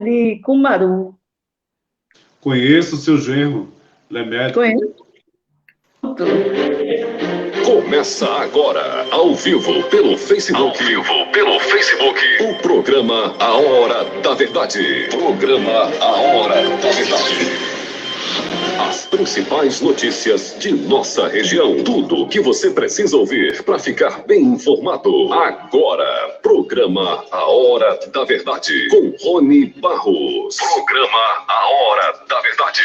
de Cumaru. Conheço o seu genro, ele é médico. Conheço. Começa agora, ao vivo, pelo Facebook. O programa A Hora da Verdade. As principais notícias de nossa região. Tudo o que você precisa ouvir para ficar bem informado. Agora, programa A Hora da Verdade, com Rony Barros. Programa A Hora da Verdade.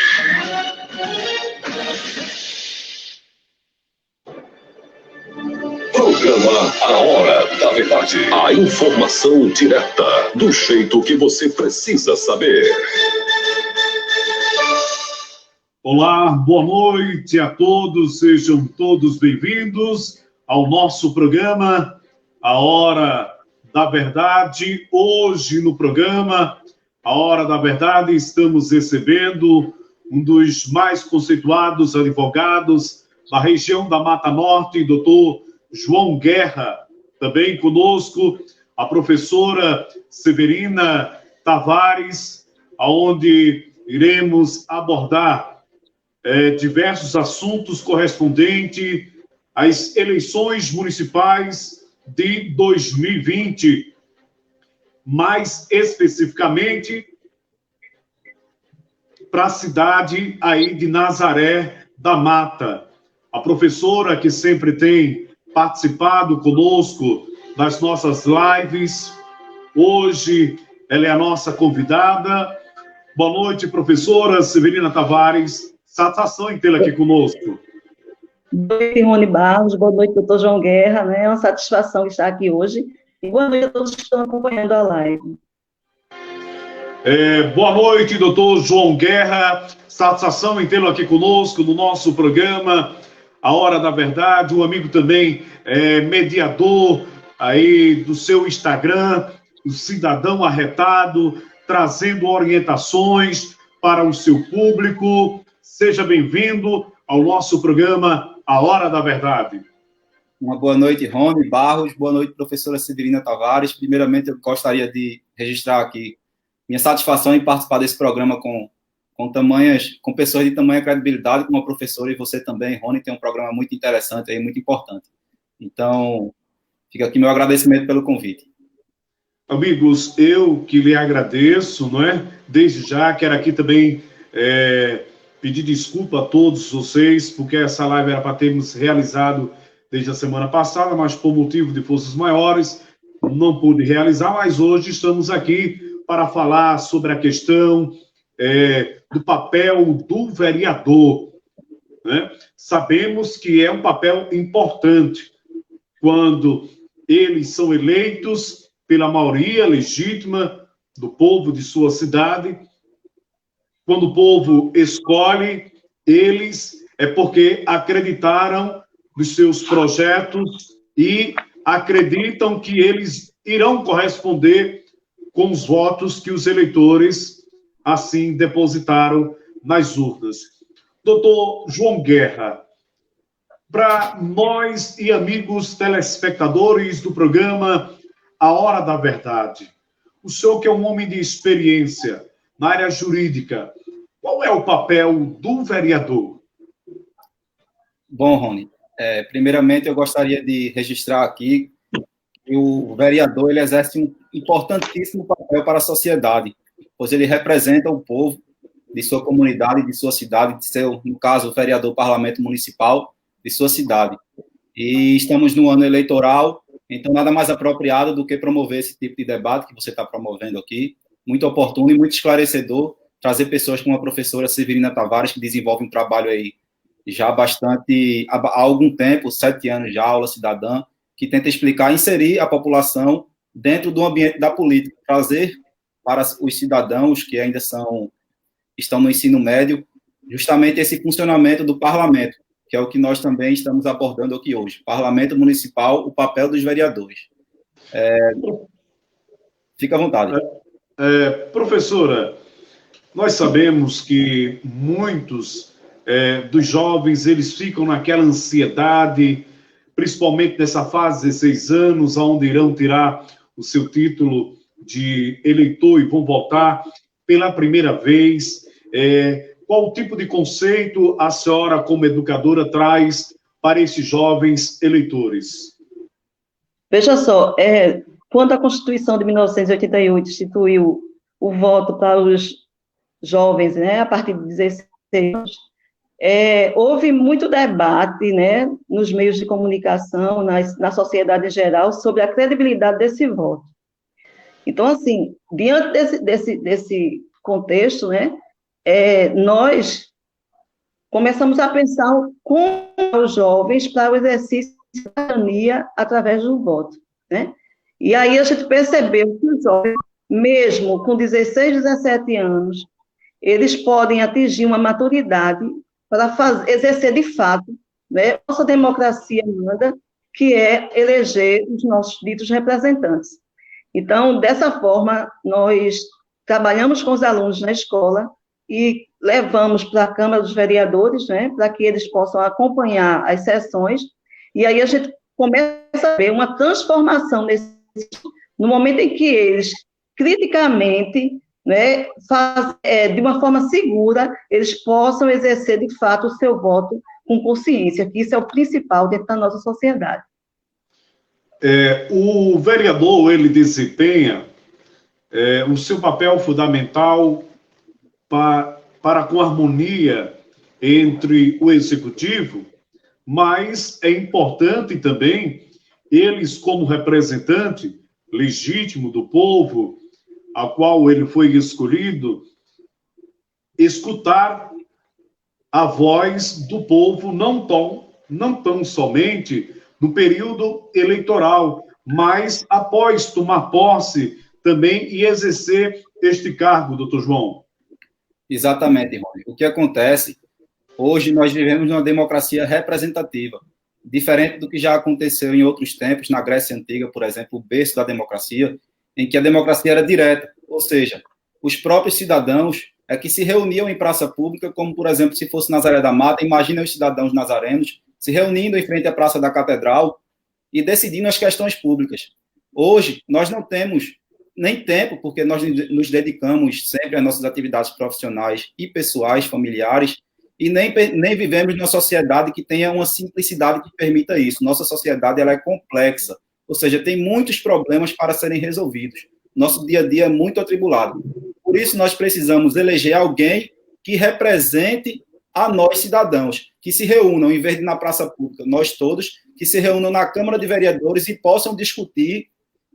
Programa A Hora da Verdade. A informação direta, do jeito que você precisa saber. Olá, boa noite a todos, sejam todos bem-vindos ao nosso programa A Hora da Verdade. Hoje no programa A Hora da Verdade estamos recebendo um dos mais conceituados advogados da região da Mata Norte, doutor João Guerra. Também conosco a professora Severina Tavares, onde iremos abordar diversos assuntos correspondentes às eleições municipais de 2020, mais especificamente para a cidade aí de Nazaré da Mata. A professora que sempre tem participado conosco nas nossas lives, hoje ela é a nossa convidada. Boa noite, professora Severina Tavares. Satisfação em tê-la aqui conosco. Boa noite, Rony Barros. Boa noite, doutor João Guerra. É uma satisfação estar aqui hoje. E boa noite a todos que estão acompanhando a live. Boa noite, doutor João Guerra. Satisfação em tê-lo aqui conosco no nosso programa A Hora da Verdade. Um amigo também, mediador aí do seu Instagram, o Cidadão Arretado, trazendo orientações para o seu público. Seja bem-vindo ao nosso programa A Hora da Verdade. Uma boa noite, Rony Barros. Boa noite, professora Severina Tavares. Primeiramente, eu gostaria de registrar aqui minha satisfação em participar desse programa com pessoas de tamanha credibilidade, como a professora e você também, Rony. Tem um programa muito interessante e muito importante. Então, fica aqui meu agradecimento pelo convite. Amigos, eu que lhe agradeço, não é? Desde já, quero aqui também pedir desculpa a todos vocês, porque essa live era para termos realizado desde a semana passada, mas por motivo de forças maiores, não pude realizar, mas hoje estamos aqui para falar sobre a questão do papel do vereador, né? Sabemos que é um papel importante quando eles são eleitos pela maioria legítima do povo de sua cidade. Quando o povo escolhe eles, é porque acreditaram nos seus projetos e acreditam que eles irão corresponder com os votos que os eleitores assim depositaram nas urnas. Doutor João Guerra, para nós e amigos telespectadores do programa A Hora da Verdade, o senhor que é um homem de experiência na área jurídica, qual é o papel do vereador? Bom, Rony, primeiramente eu gostaria de registrar aqui que o vereador ele exerce um importantíssimo papel para a sociedade, pois ele representa o povo de sua comunidade, de sua cidade, de seu, no caso, o vereador parlamento municipal de sua cidade. E estamos no ano eleitoral, então nada mais apropriado do que promover esse tipo de debate que você está promovendo aqui, muito oportuno e muito esclarecedor, trazer pessoas como a professora Severina Tavares, que desenvolve um trabalho aí já há algum tempo, 7 anos já, aula cidadã, que tenta explicar, inserir a população dentro do ambiente da política, trazer para os cidadãos que ainda estão no ensino médio, justamente esse funcionamento do parlamento, que é o que nós também estamos abordando aqui hoje. Parlamento municipal, o papel dos vereadores. Fica à vontade. Professora, nós sabemos que muitos dos jovens, eles ficam naquela ansiedade, principalmente nessa fase de 16 anos, onde irão tirar o seu título de eleitor e vão votar pela primeira vez. Qual o tipo de conceito a senhora, como educadora, traz para esses jovens eleitores? Veja só, quando a Constituição de 1988 instituiu o voto para os jovens, né, a partir de 16 anos, houve muito debate, né, nos meios de comunicação, na sociedade em geral, sobre a credibilidade desse voto. Então, assim, diante desse contexto, né, nós começamos a pensar como os jovens para o exercício de cidadania através do voto, né? E aí a gente percebeu que os jovens, mesmo com 16, 17 anos, eles podem atingir uma maturidade para exercer de fato, né, nossa democracia manda, que é eleger os nossos ditos representantes. Então, dessa forma, nós trabalhamos com os alunos na escola e levamos para a Câmara dos Vereadores, né, para que eles possam acompanhar as sessões, e aí a gente começa a ver uma transformação no momento em que eles, criticamente, né, de uma forma segura, eles possam exercer, de fato, o seu voto com consciência, que isso é o principal dentro da nossa sociedade. O vereador, ele desempenha o seu papel fundamental para com harmonia entre o executivo, mas é importante também eles, como representante legítimo do povo, a qual ele foi escolhido, escutar a voz do povo, não tão somente no período eleitoral, mas após tomar posse também e exercer este cargo, doutor João. Exatamente, Rony. O que acontece, hoje nós vivemos numa democracia representativa, diferente do que já aconteceu em outros tempos, na Grécia Antiga, por exemplo, o berço da democracia, em que a democracia era direta, ou seja, os próprios cidadãos que se reuniam em praça pública, como, por exemplo, se fosse Nazaré da Mata, imagina os cidadãos nazarenos se reunindo em frente à Praça da Catedral e decidindo as questões públicas. Hoje, nós não temos nem tempo, porque nós nos dedicamos sempre às nossas atividades profissionais e pessoais, familiares, e nem vivemos numa sociedade que tenha uma simplicidade que permita isso. Nossa sociedade ela é complexa, ou seja, tem muitos problemas para serem resolvidos. Nosso dia a dia é muito atribulado. Por isso, nós precisamos eleger alguém que represente a nós, cidadãos, que se reúnam, em vez de na praça pública, nós todos, que se reúnam na Câmara de Vereadores e possam discutir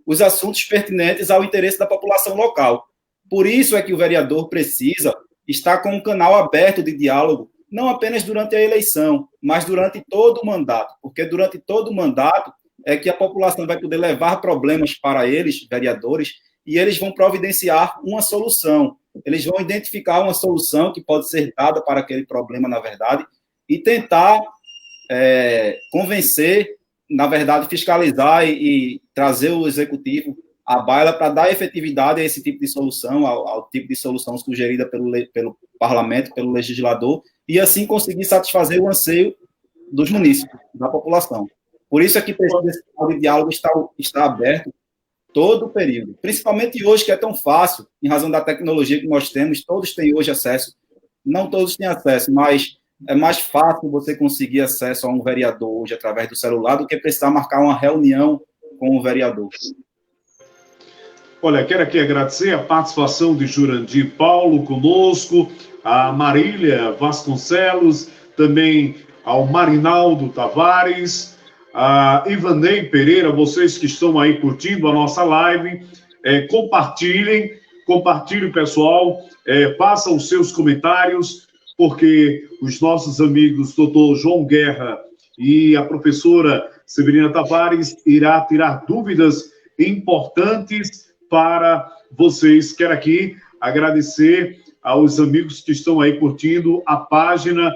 os assuntos pertinentes ao interesse da população local. Por isso é que o vereador precisa estar com um canal aberto de diálogo, não apenas durante a eleição, mas durante todo o mandato, porque durante todo o mandato é que a população vai poder levar problemas para eles, vereadores, e eles vão providenciar uma solução. Eles vão identificar uma solução que pode ser dada para aquele problema, na verdade, e tentar convencer, na verdade, fiscalizar e trazer o executivo à baila para dar efetividade a esse tipo de solução, ao tipo de solução sugerida pelo parlamento, pelo legislador, e assim conseguir satisfazer o anseio dos munícipes, da população. Por isso é que precisa esse canal de diálogo estar aberto todo o período, principalmente hoje, que é tão fácil, em razão da tecnologia que nós temos, todos têm hoje acesso, não todos têm acesso, mas é mais fácil você conseguir acesso a um vereador hoje através do celular do que precisar marcar uma reunião com o vereador. Olha, quero aqui agradecer a participação de Jurandir Paulo conosco, a Marília Vasconcelos, também ao Marinaldo Tavares, a Ivanei Pereira, vocês que estão aí curtindo a nossa live, compartilhem, pessoal, façam os seus comentários, porque os nossos amigos doutor João Guerra e a professora Severina Tavares irá tirar dúvidas importantes para vocês. Quero aqui agradecer aos amigos que estão aí curtindo a página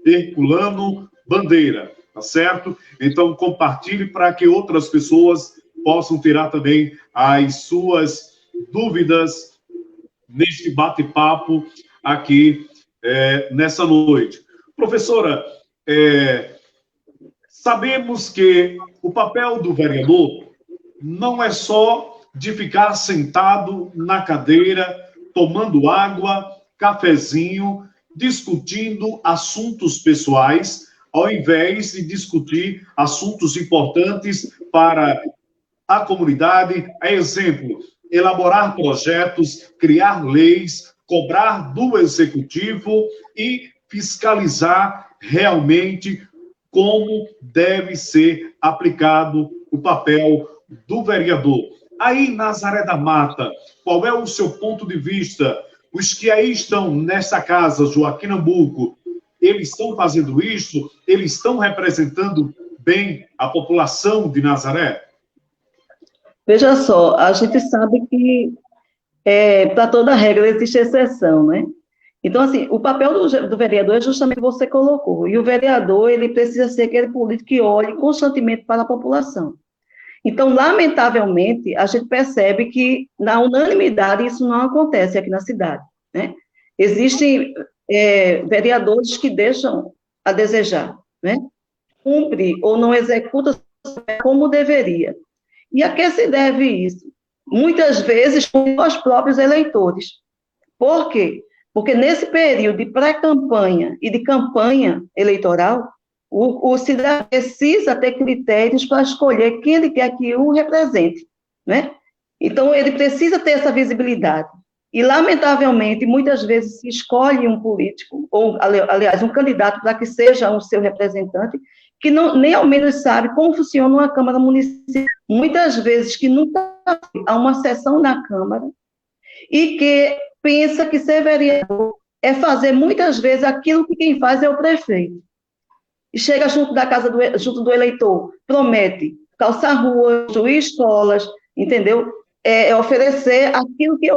Herculano Bandeira, tá certo? Então, compartilhe para que outras pessoas possam tirar também as suas dúvidas neste bate-papo aqui nessa noite. Professora, sabemos que o papel do vereador não é só de ficar sentado na cadeira, tomando água, cafezinho, discutindo assuntos pessoais, ao invés de discutir assuntos importantes para a comunidade. A exemplo, elaborar projetos, criar leis, cobrar do executivo e fiscalizar realmente como deve ser aplicado o papel do vereador. Aí, Nazaré da Mata, qual é o seu ponto de vista? Os que aí estão nessa casa, Joaquim Nabuco, eles estão fazendo isso? Eles estão representando bem a população de Nazaré? Veja só, a gente sabe que para toda regra existe exceção, né? Então, assim, o papel do vereador é justamente o que você colocou, e o vereador, ele precisa ser aquele político que olhe constantemente para a população. Então, lamentavelmente, a gente percebe que, na unanimidade, isso não acontece aqui na cidade, né? Existem vereadores que deixam a desejar, né? Cumpre ou não executa como deveria. E a que se deve isso? Muitas vezes com os próprios eleitores. Por quê? Porque nesse período de pré-campanha e de campanha eleitoral, o cidadão precisa ter critérios para escolher quem ele quer que o represente, né? Então, ele precisa ter essa visibilidade. E, lamentavelmente, muitas vezes se escolhe um político, ou, aliás, um candidato para que seja o seu representante, que nem ao menos sabe como funciona uma Câmara Municipal. Muitas vezes que nunca há uma sessão na Câmara e que pensa que ser vereador é fazer, muitas vezes, aquilo que quem faz é o prefeito. E chega junto da casa junto do eleitor, promete calçar ruas, construir escolas, entendeu? Oferecer aquilo que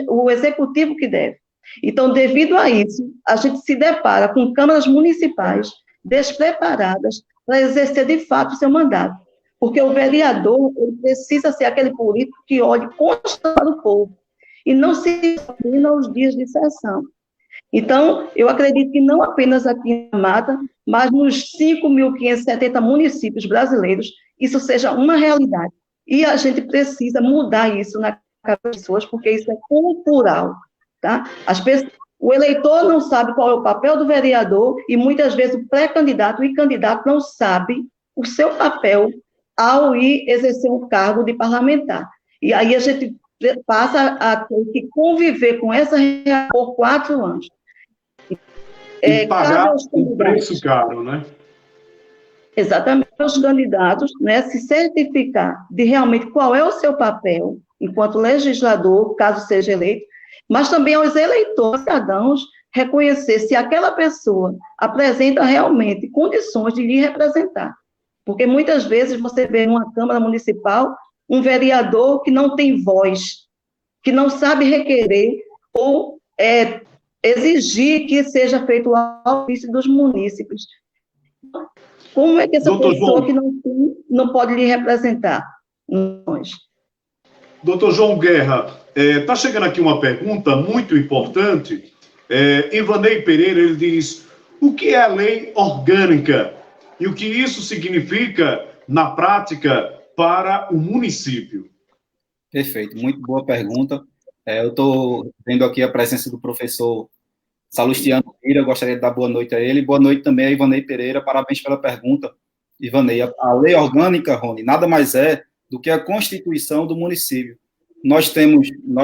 o executivo que deve. Então, devido a isso, a gente se depara com câmaras municipais despreparadas para exercer, de fato, o seu mandato. Porque o vereador, ele precisa ser aquele político que olhe constante para o povo e não se disciplina aos dias de sessão. Então, eu acredito que não apenas aqui na Mata, mas nos 5.570 municípios brasileiros, isso seja uma realidade. E a gente precisa mudar isso na cabeça das pessoas, porque isso é cultural, tá? O eleitor não sabe qual é o papel do vereador e, muitas vezes, o pré-candidato e candidato não sabe o seu papel ao ir exercer um cargo de parlamentar. E aí a gente passa a ter que conviver com essa realidade por 4 anos. E pagar um preço caro, né? Exatamente, os candidatos, né, se certificar de realmente qual é o seu papel enquanto legislador, caso seja eleito, mas também aos eleitores, cidadãos, reconhecer se aquela pessoa apresenta realmente condições de lhe representar. Porque muitas vezes você vê numa Câmara Municipal um vereador que não tem voz, que não sabe requerer ou exigir que seja feito o ofício dos munícipes. Como é que essa pessoa que não pode lhe representar? Doutor João Guerra, está chegando aqui uma pergunta muito importante. Ivanei Pereira, ele diz, o que é a lei orgânica e o que isso significa na prática para o município? Perfeito, muito boa pergunta. Eu estou vendo aqui a presença do professor Salustiano Pira, gostaria de dar boa noite a ele. Boa noite também a Ivanei Pereira, parabéns pela pergunta. Ivanei, a lei orgânica, Rony, nada mais é do que a Constituição do município. Nós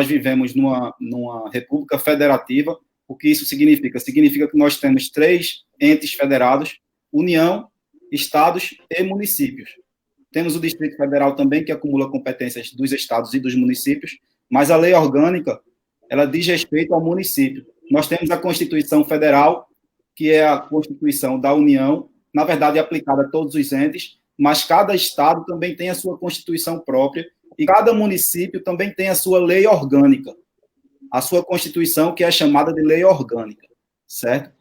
vivemos numa república federativa. O que isso significa? Significa que nós temos 3 entes federados, União, Estados e municípios. Temos o Distrito Federal também, que acumula competências dos estados e dos municípios, mas a lei orgânica, ela diz respeito ao município. Nós temos a Constituição Federal, que é a Constituição da União, na verdade é aplicada a todos os entes, mas cada estado também tem a sua Constituição própria, e cada município também tem a sua lei orgânica, a sua Constituição, que é chamada de lei orgânica, certo?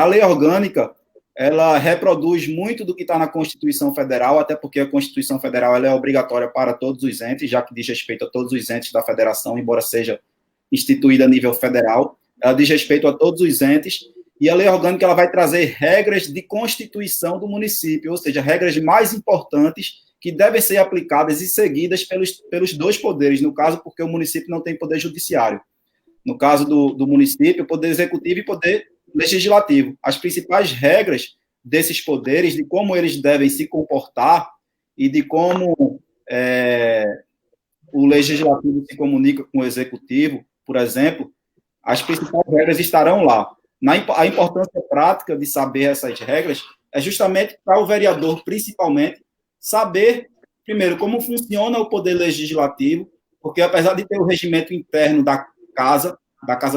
A lei orgânica, ela reproduz muito do que está na Constituição Federal, até porque a Constituição Federal ela é obrigatória para todos os entes, já que diz respeito a todos os entes da federação, embora seja instituída a nível federal. Ela diz respeito a todos os entes, e a lei orgânica ela vai trazer regras de constituição do município, ou seja, regras mais importantes que devem ser aplicadas e seguidas pelos dois poderes, no caso, porque o município não tem poder judiciário. No caso do município, poder executivo e poder legislativo. As principais regras desses poderes, de como eles devem se comportar e de como o legislativo se comunica com o executivo, por exemplo, as principais regras estarão lá. A importância prática de saber essas regras é justamente para o vereador, principalmente, saber, primeiro, como funciona o poder legislativo, porque apesar de ter o regimento interno da Casa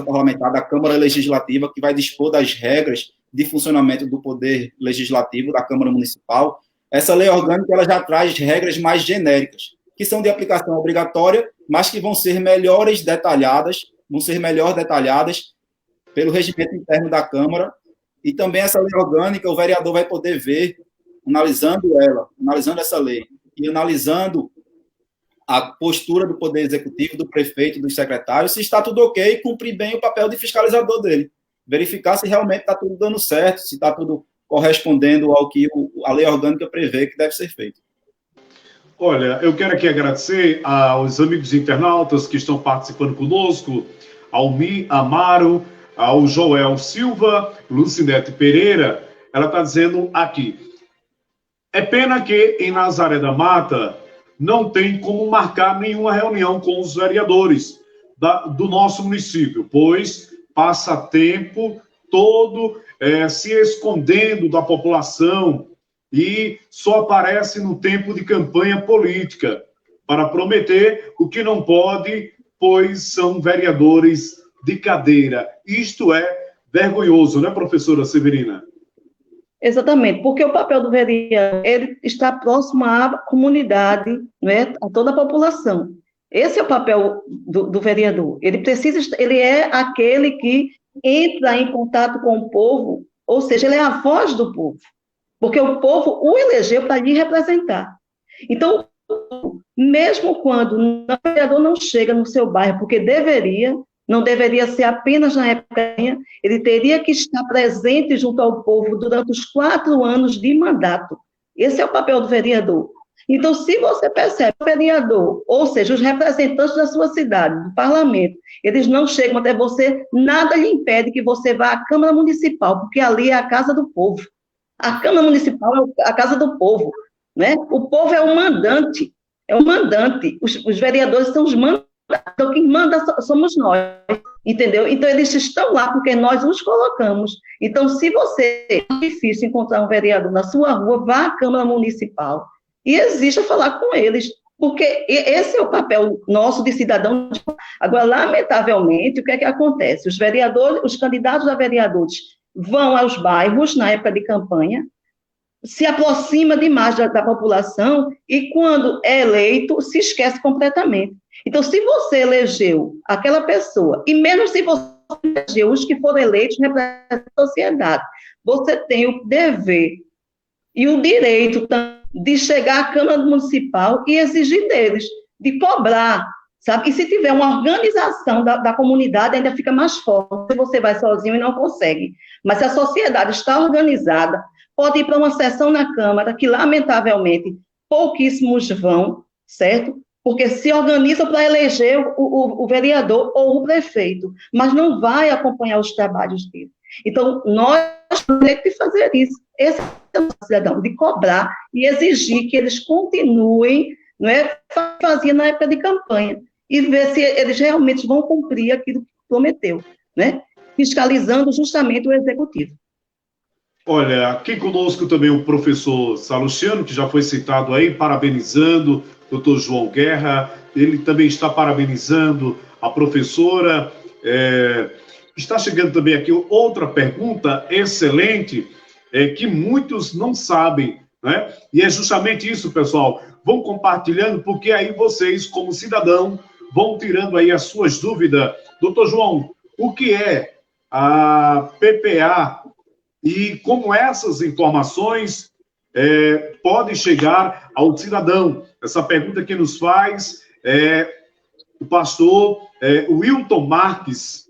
Parlamentar, da Câmara Legislativa, que vai dispor das regras de funcionamento do poder legislativo da Câmara Municipal, essa lei orgânica ela já traz regras mais genéricas, que são de aplicação obrigatória, mas que vão ser melhor detalhadas pelo regimento interno da Câmara, e também essa lei orgânica, o vereador vai poder ver, analisando essa lei, e analisando a postura do Poder Executivo, do prefeito, dos secretários, se está tudo ok, e cumprir bem o papel de fiscalizador dele. Verificar se realmente está tudo dando certo, se está tudo correspondendo ao que a lei orgânica prevê que deve ser feito. Olha, eu quero aqui agradecer aos amigos internautas que estão participando conosco, ao Mi Amaro, ao Joel Silva, Lucinete Pereira. Ela está dizendo aqui: é pena que em Nazaré da Mata não tem como marcar nenhuma reunião com os vereadores do nosso município, pois passa tempo todo se escondendo da população e só aparece no tempo de campanha política para prometer o que não pode, pois são vereadores de cadeira. Isto é vergonhoso, né, professora Severina? Exatamente, porque o papel do vereador, ele está próximo à comunidade, né, a toda a população. Esse é o papel do vereador. Ele é aquele que entra em contato com o povo, ou seja, ele é a voz do povo, porque o povo o elegeu para lhe representar. Então, mesmo quando o vereador não chega no seu bairro, porque não deveria ser apenas na época, ele teria que estar presente junto ao povo durante os 4 anos de mandato. Esse é o papel do vereador. Então, se você percebe que o vereador, ou seja, os representantes da sua cidade, do parlamento, eles não chegam até você, nada lhe impede que você vá à Câmara Municipal, porque ali é a casa do povo. A Câmara Municipal é a casa do povo, né? O povo é o mandante, os vereadores são os mandantes, então quem manda somos nós, entendeu? Então eles estão lá porque nós os colocamos. Então, se você é difícil encontrar um vereador na sua rua, vá à Câmara Municipal e exija falar com eles, porque esse é o papel nosso de cidadão. Agora, lamentavelmente, o que é que acontece? Os vereadores, os candidatos a vereadores vão aos bairros na época de campanha, se aproxima demais da população e, quando é eleito, se esquece completamente. Então, se você elegeu aquela pessoa, e mesmo se você elegeu os que foram eleitos representam a sociedade, você tem o dever e o direito de chegar à Câmara Municipal e exigir deles, de cobrar, sabe? E se tiver uma organização da comunidade, ainda fica mais forte, se você vai sozinho e não consegue. Mas se a sociedade está organizada, pode ir para uma sessão na Câmara, que, lamentavelmente, pouquíssimos vão, certo? Porque se organiza para eleger o vereador ou o prefeito, mas não vai acompanhar os trabalhos dele. Então, nós temos que fazer isso. Esse é o cidadão, de cobrar e exigir que eles continuem, não é, fazia na época de campanha, e ver se eles realmente vão cumprir aquilo que prometeu, né? Fiscalizando justamente o executivo. Olha, aqui conosco também o professor Salustiano, que já foi citado aí, parabenizando o doutor João Guerra, ele também está parabenizando a professora. Está chegando também aqui outra pergunta excelente, que muitos não sabem, né? E é justamente isso, pessoal. Vão compartilhando, porque aí vocês, como cidadão, vão tirando aí as suas dúvidas. Doutor João, o que é a PPA e como essas informações podem chegar ao cidadão? Essa pergunta que nos faz o pastor Wilton Marques.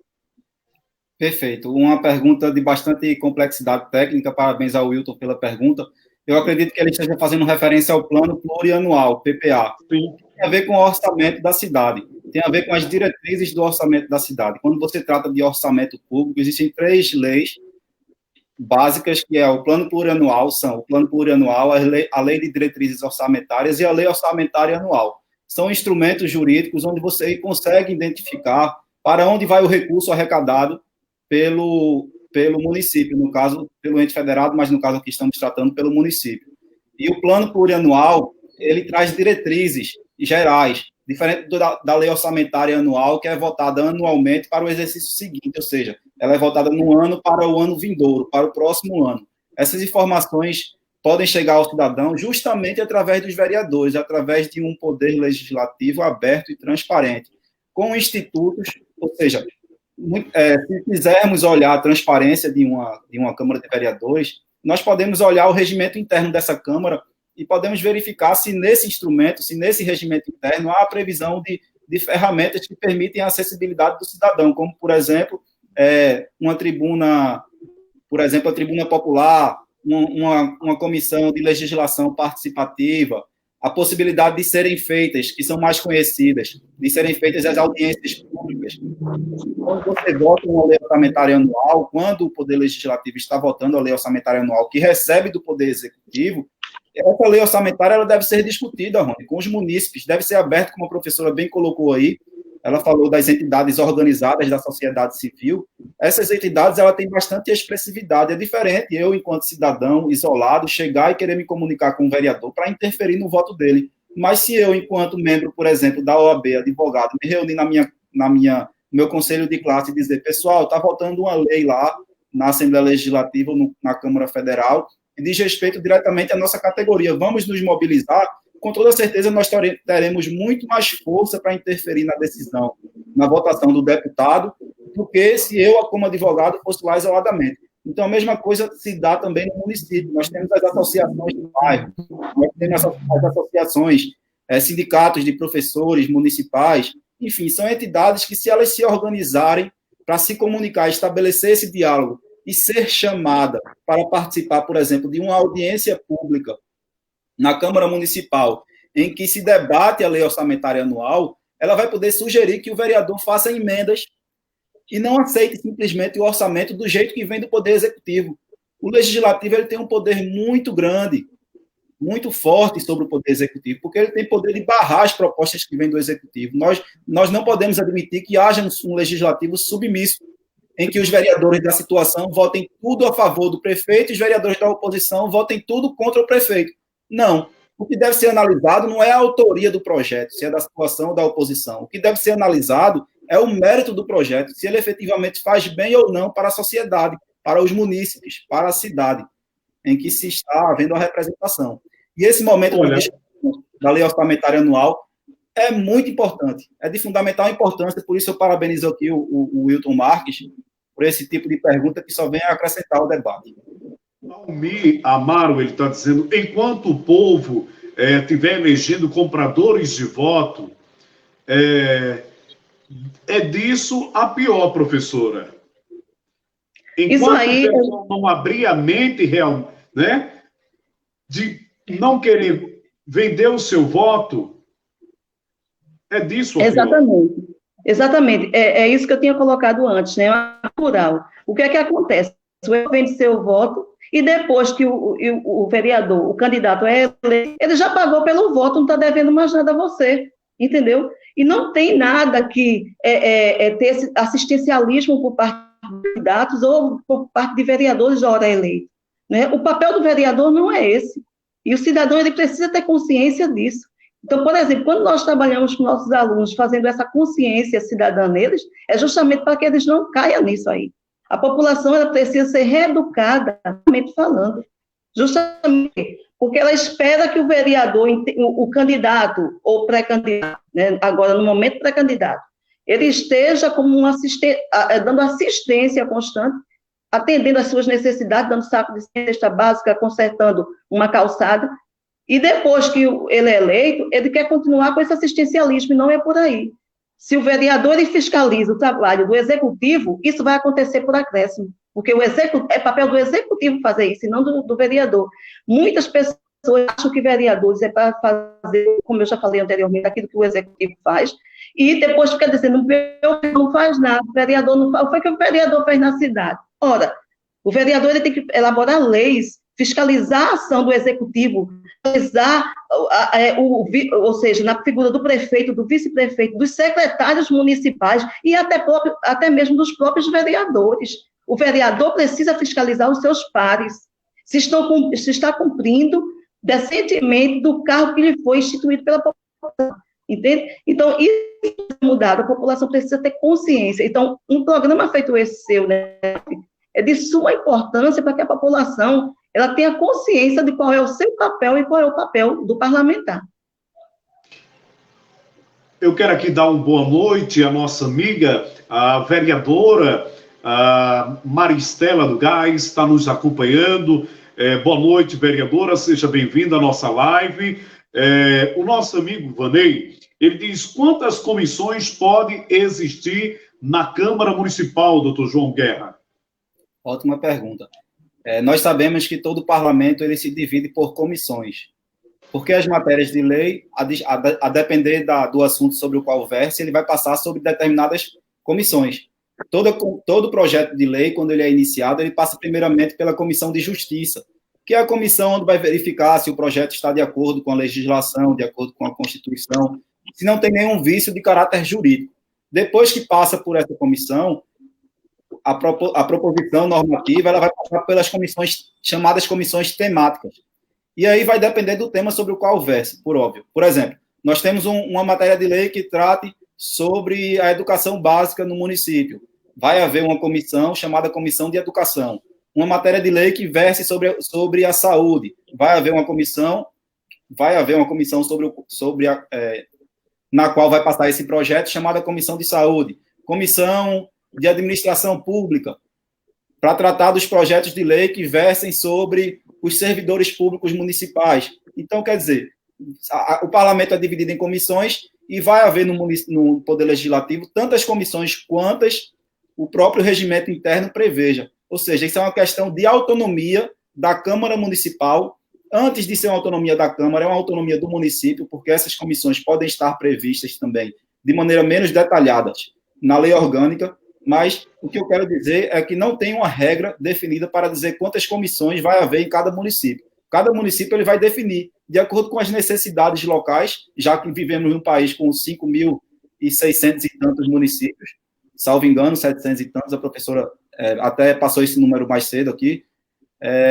Perfeito. Uma pergunta de bastante complexidade técnica. Parabéns ao Wilton pela pergunta. eu acredito que ele esteja fazendo referência ao Plano Plurianual, PPA. Sim. Tem a ver com o orçamento da cidade, tem a ver com as diretrizes do orçamento da cidade. Quando você trata de orçamento público, existem 3 leis básicas, que é o Plano Plurianual, são o Plano Plurianual, a lei de diretrizes orçamentárias e a lei orçamentária anual. São instrumentos jurídicos onde você consegue identificar para onde vai o recurso arrecadado pelo município, no caso, pelo ente federado, mas no caso aqui estamos tratando pelo município. E o Plano Plurianual, ele traz diretrizes gerais, diferente da lei orçamentária anual, que é votada anualmente para o exercício seguinte, ou seja, ela é votada no ano para o ano vindouro, para o próximo ano. Essas informações podem chegar ao cidadão justamente através dos vereadores, através de um poder legislativo aberto e transparente, com institutos, ou seja, se quisermos olhar a transparência de uma Câmara de Vereadores, nós podemos olhar o regimento interno dessa Câmara e podemos verificar se nesse instrumento, se nesse regimento interno, há a previsão de ferramentas que permitem a acessibilidade do cidadão, como, por exemplo, uma tribuna, por exemplo, a tribuna popular, uma comissão de legislação participativa, a possibilidade de serem feitas, que são mais conhecidas, de serem feitas as audiências públicas. Quando você vota uma lei orçamentária anual, quando o Poder Legislativo está votando a lei orçamentária anual, que recebe do Poder Executivo, essa lei orçamentária ela deve ser discutida, Rony, com os munícipes, deve ser aberta, como a professora bem colocou aí, ela falou das entidades organizadas da sociedade civil, essas entidades ela têm bastante expressividade, é diferente eu, enquanto cidadão isolado, chegar e querer me comunicar com o vereador para interferir no voto dele, mas se eu, enquanto membro, por exemplo, da OAB, advogado, me reunir no meu conselho de classe e dizer, pessoal, está votando uma lei lá na Assembleia Legislativa, na Câmara Federal, que diz respeito diretamente à nossa categoria, vamos nos mobilizar, com toda certeza nós teremos muito mais força para interferir na decisão, na votação do deputado, do que se eu, como advogado, fosse lá isoladamente. Então, a mesma coisa se dá também no município. Nós temos as associações do bairro, nós temos as associações, sindicatos de professores municipais, enfim, são entidades que, se elas se organizarem para se comunicar, estabelecer esse diálogo e ser chamada para participar, por exemplo, de uma audiência pública na Câmara Municipal, em que se debate a lei orçamentária anual, ela vai poder sugerir que o vereador faça emendas e não aceite simplesmente o orçamento do jeito que vem do Poder Executivo. O Legislativo ele tem um poder muito grande, muito forte sobre o Poder Executivo, porque ele tem poder de barrar as propostas que vêm do Executivo. Nós não podemos admitir que haja um Legislativo submisso, em que os vereadores da situação votem tudo a favor do prefeito e os vereadores da oposição votem tudo contra o prefeito. Não. O que deve ser analisado não é a autoria do projeto, se é da situação ou da oposição. O que deve ser analisado é o mérito do projeto, se ele efetivamente faz bem ou não para a sociedade, para os munícipes, para a cidade, em que se está havendo a representação. E esse momento da lei orçamentária anual é muito importante, é de fundamental importância, por isso eu parabenizo aqui o Wilton Marques por esse tipo de pergunta que só vem a acrescentar ao debate. Almir Amaro, ele está dizendo, enquanto o povo estiver elegendo compradores de voto, é disso a pior, professora. Enquanto o pessoal não abrir a mente real, né, de não querer vender o seu voto, é disso a Exatamente. pior. Exatamente. É isso que eu tinha colocado antes, né? É natural. O que é que acontece? O vende seu voto e depois que o vereador, o candidato é eleito, ele já pagou pelo voto, não está devendo mais nada a você, entendeu? E não tem nada que ter esse assistencialismo por parte de candidatos ou por parte de vereadores da hora eleita, né? O papel do vereador não é esse. E o cidadão ele precisa ter consciência disso. Então, por exemplo, quando nós trabalhamos com nossos alunos fazendo essa consciência cidadã neles, é justamente para que eles não caiam nisso aí. A população ela precisa ser reeducada, falando, justamente porque ela espera que o vereador, o candidato ou pré-candidato, né, agora no momento pré-candidato, ele esteja como dando assistência constante, atendendo às suas necessidades, dando saco de cesta básica, consertando uma calçada, e depois que ele é eleito, ele quer continuar com esse assistencialismo, e não é por aí. Se o vereador fiscaliza o trabalho do executivo, isso vai acontecer por acréscimo, porque é papel do executivo fazer isso, e não do vereador. Muitas pessoas acham que vereadores é para fazer, como eu já falei anteriormente, aquilo que o executivo faz, e depois fica dizendo, não faz nada, o vereador não faz, foi o que o vereador fez na cidade. Ora, o vereador ele tem que elaborar leis, fiscalizar a ação do executivo, fiscalizar, ou seja, na figura do prefeito, do vice-prefeito, dos secretários municipais e até mesmo dos próprios vereadores. O vereador precisa fiscalizar os seus pares, se está cumprindo decentemente do cargo que lhe foi instituído pela população. Entende? Então, isso é mudado, a população precisa ter consciência. Então, um programa feito esse seu, né, é de suma importância para que a população ela tenha consciência de qual é o seu papel e qual é o papel do parlamentar. Eu quero aqui dar uma boa noite à nossa amiga, a vereadora a Maristela do Gás, está nos acompanhando. Boa noite, vereadora, seja bem-vinda à nossa live. O nosso amigo Vanei, ele diz, quantas comissões podem existir na Câmara Municipal, doutor João Guerra? Ótima pergunta. Nós sabemos que todo parlamento ele se divide por comissões, porque as matérias de lei, a depender do assunto sobre o qual verse, ele vai passar sobre determinadas comissões. Todo projeto de lei, quando ele é iniciado, ele passa primeiramente pela Comissão de Justiça, que é a comissão onde vai verificar se o projeto está de acordo com a legislação, de acordo com a Constituição, se não tem nenhum vício de caráter jurídico. Depois que passa por essa comissão, a proposição normativa ela vai passar pelas comissões, chamadas comissões temáticas. E aí vai depender do tema sobre o qual verse, por óbvio. Por exemplo, nós temos uma matéria de lei que trate sobre a educação básica no município. Vai haver uma comissão chamada Comissão de Educação. Uma matéria de lei que verse sobre a saúde. Vai haver uma comissão na qual vai passar esse projeto chamada Comissão de Saúde. Comissão de Administração Pública, para tratar dos projetos de lei que versem sobre os servidores públicos municipais. Então, quer dizer, o parlamento é dividido em comissões e vai haver no Poder Legislativo tantas comissões quantas o próprio regimento interno preveja. Ou seja, isso é uma questão de autonomia da Câmara Municipal. Antes de ser uma autonomia da Câmara, é uma autonomia do município, porque essas comissões podem estar previstas também de maneira menos detalhada na lei orgânica, mas o que eu quero dizer é que não tem uma regra definida para dizer quantas comissões vai haver em cada município. Cada município ele vai definir, de acordo com as necessidades locais, já que vivemos num país com 5.600 e tantos municípios, salvo engano, 700 e tantos, a professora até passou esse número mais cedo aqui.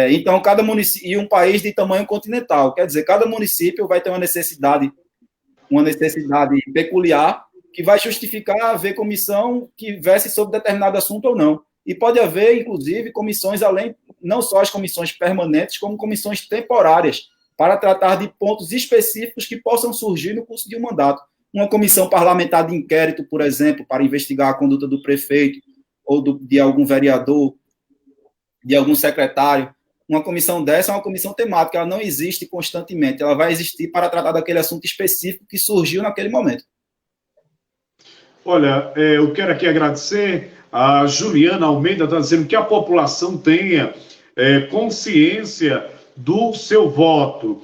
Então, cada município, e um país de tamanho continental, quer dizer, cada município vai ter uma necessidade peculiar, que vai justificar haver comissão que verse sobre determinado assunto ou não. E pode haver, inclusive, comissões além, não só as comissões permanentes, como comissões temporárias, para tratar de pontos específicos que possam surgir no curso de um mandato. Uma comissão parlamentar de inquérito, por exemplo, para investigar a conduta do prefeito ou de algum vereador, de algum secretário. Uma comissão dessa é uma comissão temática, ela não existe constantemente, ela vai existir para tratar daquele assunto específico que surgiu naquele momento. Olha, eu quero aqui agradecer a Juliana Almeida, está dizendo que a população tenha consciência do seu voto.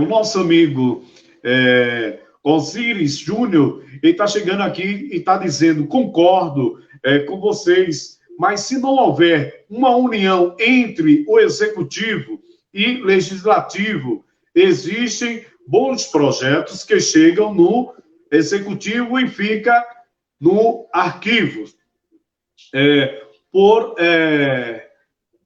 O nosso amigo Osiris Júnior, ele está chegando aqui e está dizendo, concordo com vocês, mas se não houver uma união entre o executivo e legislativo, existem bons projetos que chegam no executivo e fica no arquivo, por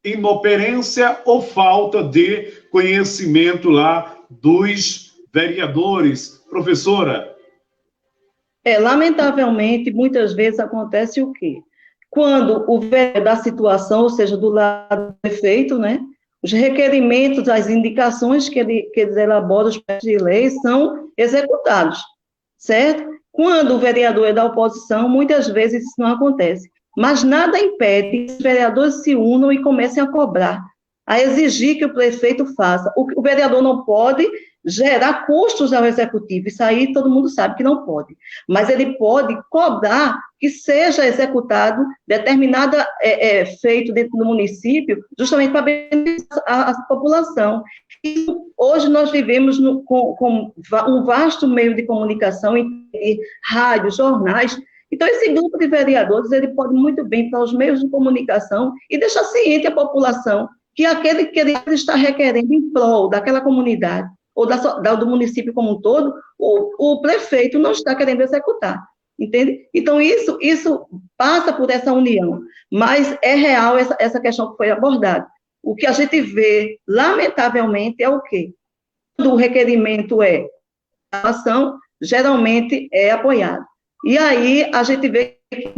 inoperância ou falta de conhecimento lá dos vereadores. Professora? Lamentavelmente, muitas vezes acontece o quê? Quando o vereador da situação, ou seja, do lado do prefeito, né, os requerimentos, as indicações que eles elaboram, os projetos de lei, são executados, certo? Quando o vereador é da oposição, muitas vezes isso não acontece. Mas nada impede que os vereadores se unam e comecem a cobrar, a exigir que o prefeito faça. O vereador não pode gerar custos ao executivo. Isso aí todo mundo sabe que não pode. Mas ele pode cobrar que seja executado determinado feito dentro do município, justamente para beneficiar a população. E hoje nós vivemos com um vasto meio de comunicação, rádio, jornais. Então, esse grupo de vereadores, ele pode muito bem para os meios de comunicação e deixar ciente a população que aquele que ele está requerendo em prol daquela comunidade, ou do município como um todo, o prefeito não está querendo executar, entende? Então, isso passa por essa união, mas é real essa questão que foi abordada. O que a gente vê, lamentavelmente, é o quê? Quando o requerimento a ação, geralmente é apoiado. E aí, a gente vê que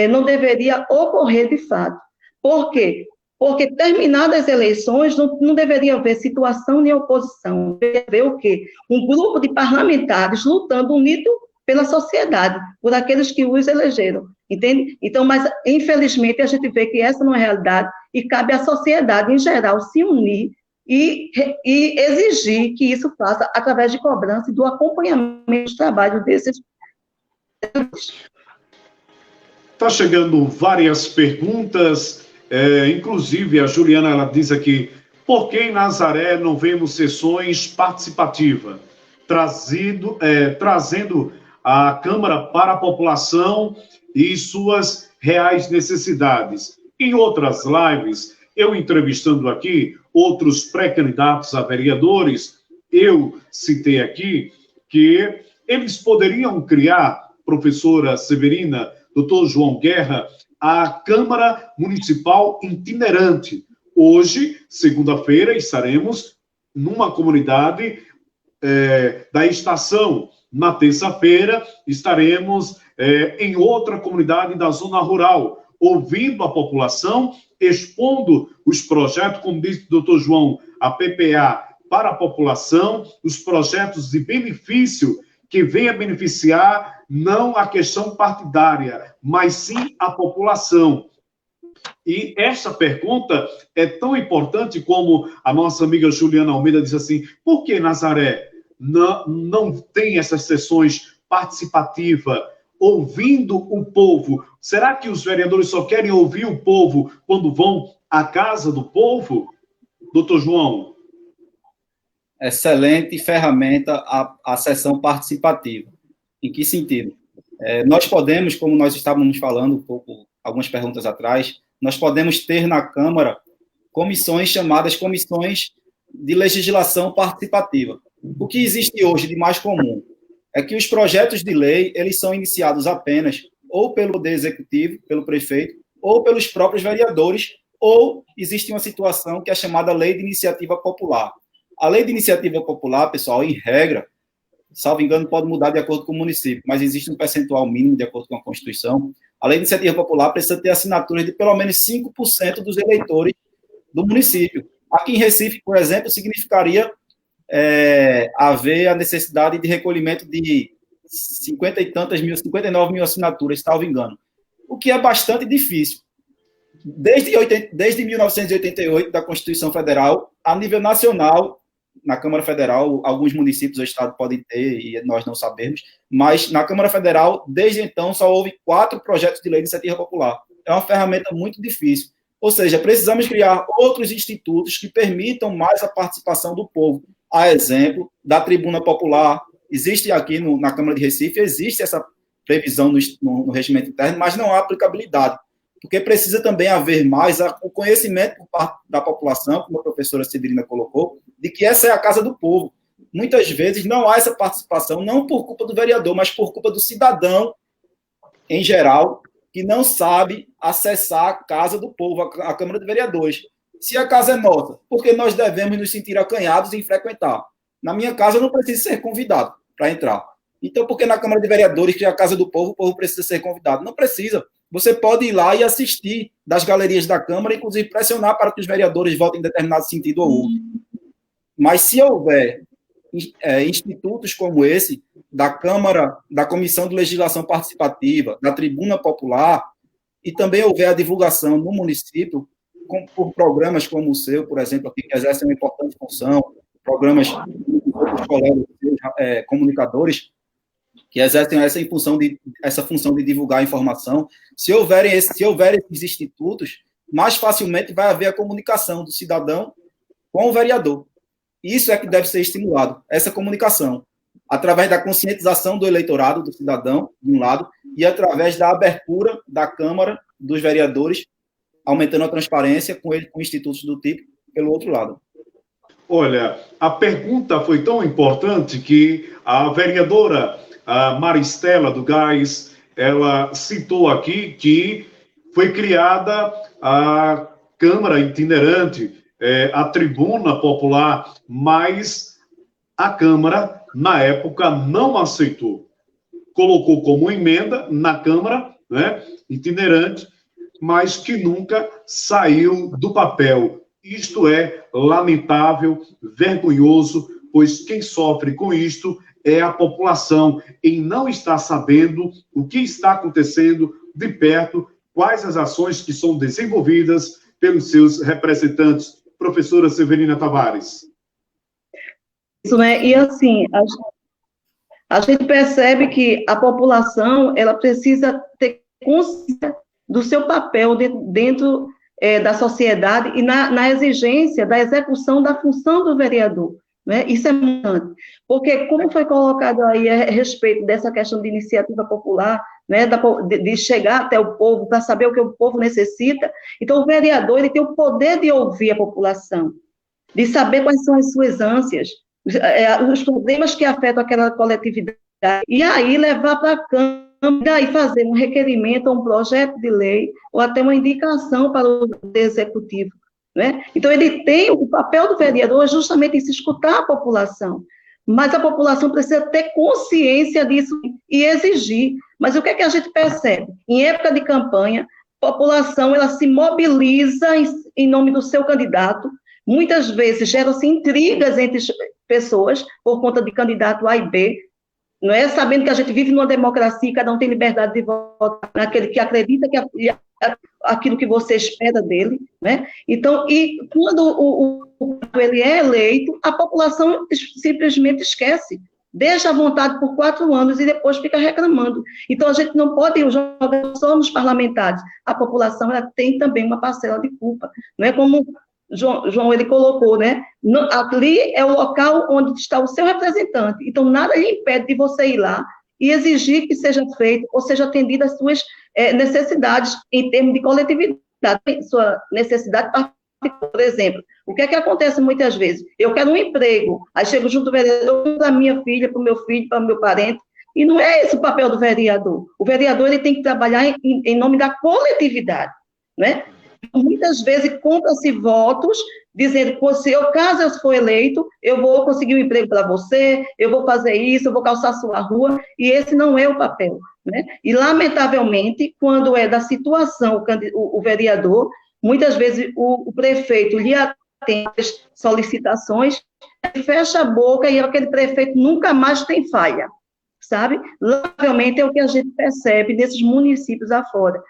não deveria ocorrer de fato. Por quê? Porque, terminadas as eleições, não deveria haver situação nem oposição. Deveria haver o quê? Um grupo de parlamentares lutando unido pela sociedade, por aqueles que os elegeram, entende? Então, mas, infelizmente, a gente vê que essa não é a realidade e cabe à sociedade, em geral, se unir e exigir que isso faça através de cobrança e do acompanhamento do trabalho desses. Está chegando várias perguntas. Inclusive, a Juliana ela diz aqui, por que em Nazaré não vemos sessões participativas, trazendo a Câmara para a população e suas reais necessidades? Em outras lives, eu entrevistando aqui outros pré-candidatos a vereadores, eu citei aqui que eles poderiam criar, professora Severina, doutor João Guerra, a Câmara Municipal Itinerante. Hoje, segunda-feira, estaremos numa comunidade da estação. Na terça-feira, estaremos em outra comunidade da zona rural, ouvindo a população, expondo os projetos, como disse o doutor João, a PPA para a população, os projetos de benefício que venha beneficiar não a questão partidária, mas sim a população. E essa pergunta é tão importante como a nossa amiga Juliana Almeida disse assim, por que Nazaré não tem essas sessões participativas, ouvindo o povo? Será que os vereadores só querem ouvir o povo quando vão à casa do povo? Doutor João. Excelente ferramenta a sessão participativa. Em que sentido? Nós podemos, como nós estávamos falando algumas perguntas atrás, nós podemos ter na Câmara comissões chamadas comissões de legislação participativa. O que existe hoje de mais comum é que os projetos de lei, eles são iniciados apenas ou pelo Poder Executivo, pelo prefeito, ou pelos próprios vereadores, ou existe uma situação que é chamada Lei de Iniciativa Popular. A Lei de Iniciativa Popular, pessoal, em regra, salvo engano, pode mudar de acordo com o município, mas existe um percentual mínimo de acordo com a Constituição. A Lei de Iniciativa Popular precisa ter assinaturas de pelo menos 5% dos eleitores do município. Aqui em Recife, por exemplo, significaria haver a necessidade de recolhimento de 59 mil assinaturas, salvo engano, o que é bastante difícil. Desde 1988, da Constituição Federal, a nível nacional, na Câmara Federal, alguns municípios do estado podem ter, e nós não sabemos, mas na Câmara Federal, desde então, só houve 4 projetos de lei de iniciativa popular. É uma ferramenta muito difícil. Ou seja, precisamos criar outros institutos que permitam mais a participação do povo. A exemplo da Tribuna Popular. Existe aqui na Câmara de Recife, existe essa previsão no regimento interno, mas não há aplicabilidade. Porque precisa também haver mais o conhecimento por parte da população, como a professora Severina colocou, de que essa é a casa do povo. Muitas vezes não há essa participação, não por culpa do vereador, mas por culpa do cidadão, em geral, que não sabe acessar a casa do povo, a Câmara de Vereadores. Se a casa é nossa, porque nós devemos nos sentir acanhados em frequentar. Na minha casa eu não preciso ser convidado para entrar. Então, por que na Câmara de Vereadores, que é a casa do povo, o povo precisa ser convidado? Não precisa. Você pode ir lá e assistir das galerias da Câmara, inclusive pressionar para que os vereadores votem em determinado sentido ou outro. Mas se houver institutos como esse, da Câmara, da Comissão de Legislação Participativa, da Tribuna Popular, e também houver a divulgação no município, por programas como o seu, por exemplo, aqui, que exercem uma importante função, programas outros colegas, comunicadores, que exercem essa função de divulgar a informação. Se houverem esses institutos, mais facilmente vai haver a comunicação do cidadão com o vereador. Isso é que deve ser estimulado, essa comunicação, através da conscientização do eleitorado, do cidadão, de um lado, e através da abertura da Câmara dos Vereadores, aumentando a transparência com institutos do tipo, pelo outro lado. Olha, a pergunta foi tão importante que a vereadora Maristela do Gás, ela citou aqui que foi criada a Câmara Itinerante, a Tribuna Popular, mas a Câmara, na época, não aceitou. Colocou como emenda na Câmara, né, itinerante, mas que nunca saiu do papel. Isto é lamentável, vergonhoso, pois quem sofre com isto é a população, em não estar sabendo o que está acontecendo de perto, quais as ações que são desenvolvidas pelos seus representantes. Professora Severina Tavares. Isso, né? E assim, a gente percebe que a população, ela precisa ter consciência do seu papel dentro da sociedade e na exigência da execução da função do vereador, né? Isso é muito importante, porque como foi colocado aí a respeito dessa questão de iniciativa popular, né, de chegar até o povo para saber o que o povo necessita, então o vereador ele tem o poder de ouvir a população, de saber quais são as suas ânsias, os problemas que afetam aquela coletividade, e aí levar para a Câmara e fazer um requerimento, um projeto de lei, ou até uma indicação para o Executivo, né? Então, ele tem, o papel do vereador é justamente isso, escutar a população, mas a população precisa ter consciência disso e exigir. Mas o que é que a gente percebe? Em época de campanha, a população ela se mobiliza em nome do seu candidato, muitas vezes geram-se intrigas entre pessoas por conta de candidato A e B, não é? Sabendo que a gente vive numa democracia, cada um tem liberdade de votar naquele que acredita que aquilo que você espera dele, né? Então, e quando ele é eleito, a população simplesmente esquece, deixa à vontade por 4 anos e depois fica reclamando. Então, a gente não pode jogar só nos parlamentares, a população ela tem também uma parcela de culpa, não é como João, ele colocou, né? Ali é o local onde está o seu representante. Então, nada lhe impede de você ir lá e exigir que seja feito ou seja atendida as suas necessidades em termos de coletividade, sua necessidade particular, por exemplo. O que é que acontece muitas vezes? Eu quero um emprego, aí chego junto do vereador para a minha filha, para o meu filho, para o meu parente, e não é esse o papel do vereador. O vereador ele tem que trabalhar em nome da coletividade, né? Muitas vezes compra-se votos dizendo que caso eu for eleito, eu vou conseguir um emprego para você, eu vou fazer isso, eu vou calçar sua rua, e esse não é o papel, né? E, lamentavelmente, quando é da situação o vereador, muitas vezes o prefeito lhe atende as solicitações, fecha a boca e aquele prefeito nunca mais tem falha, sabe? Lamentavelmente é o que a gente percebe nesses municípios afora.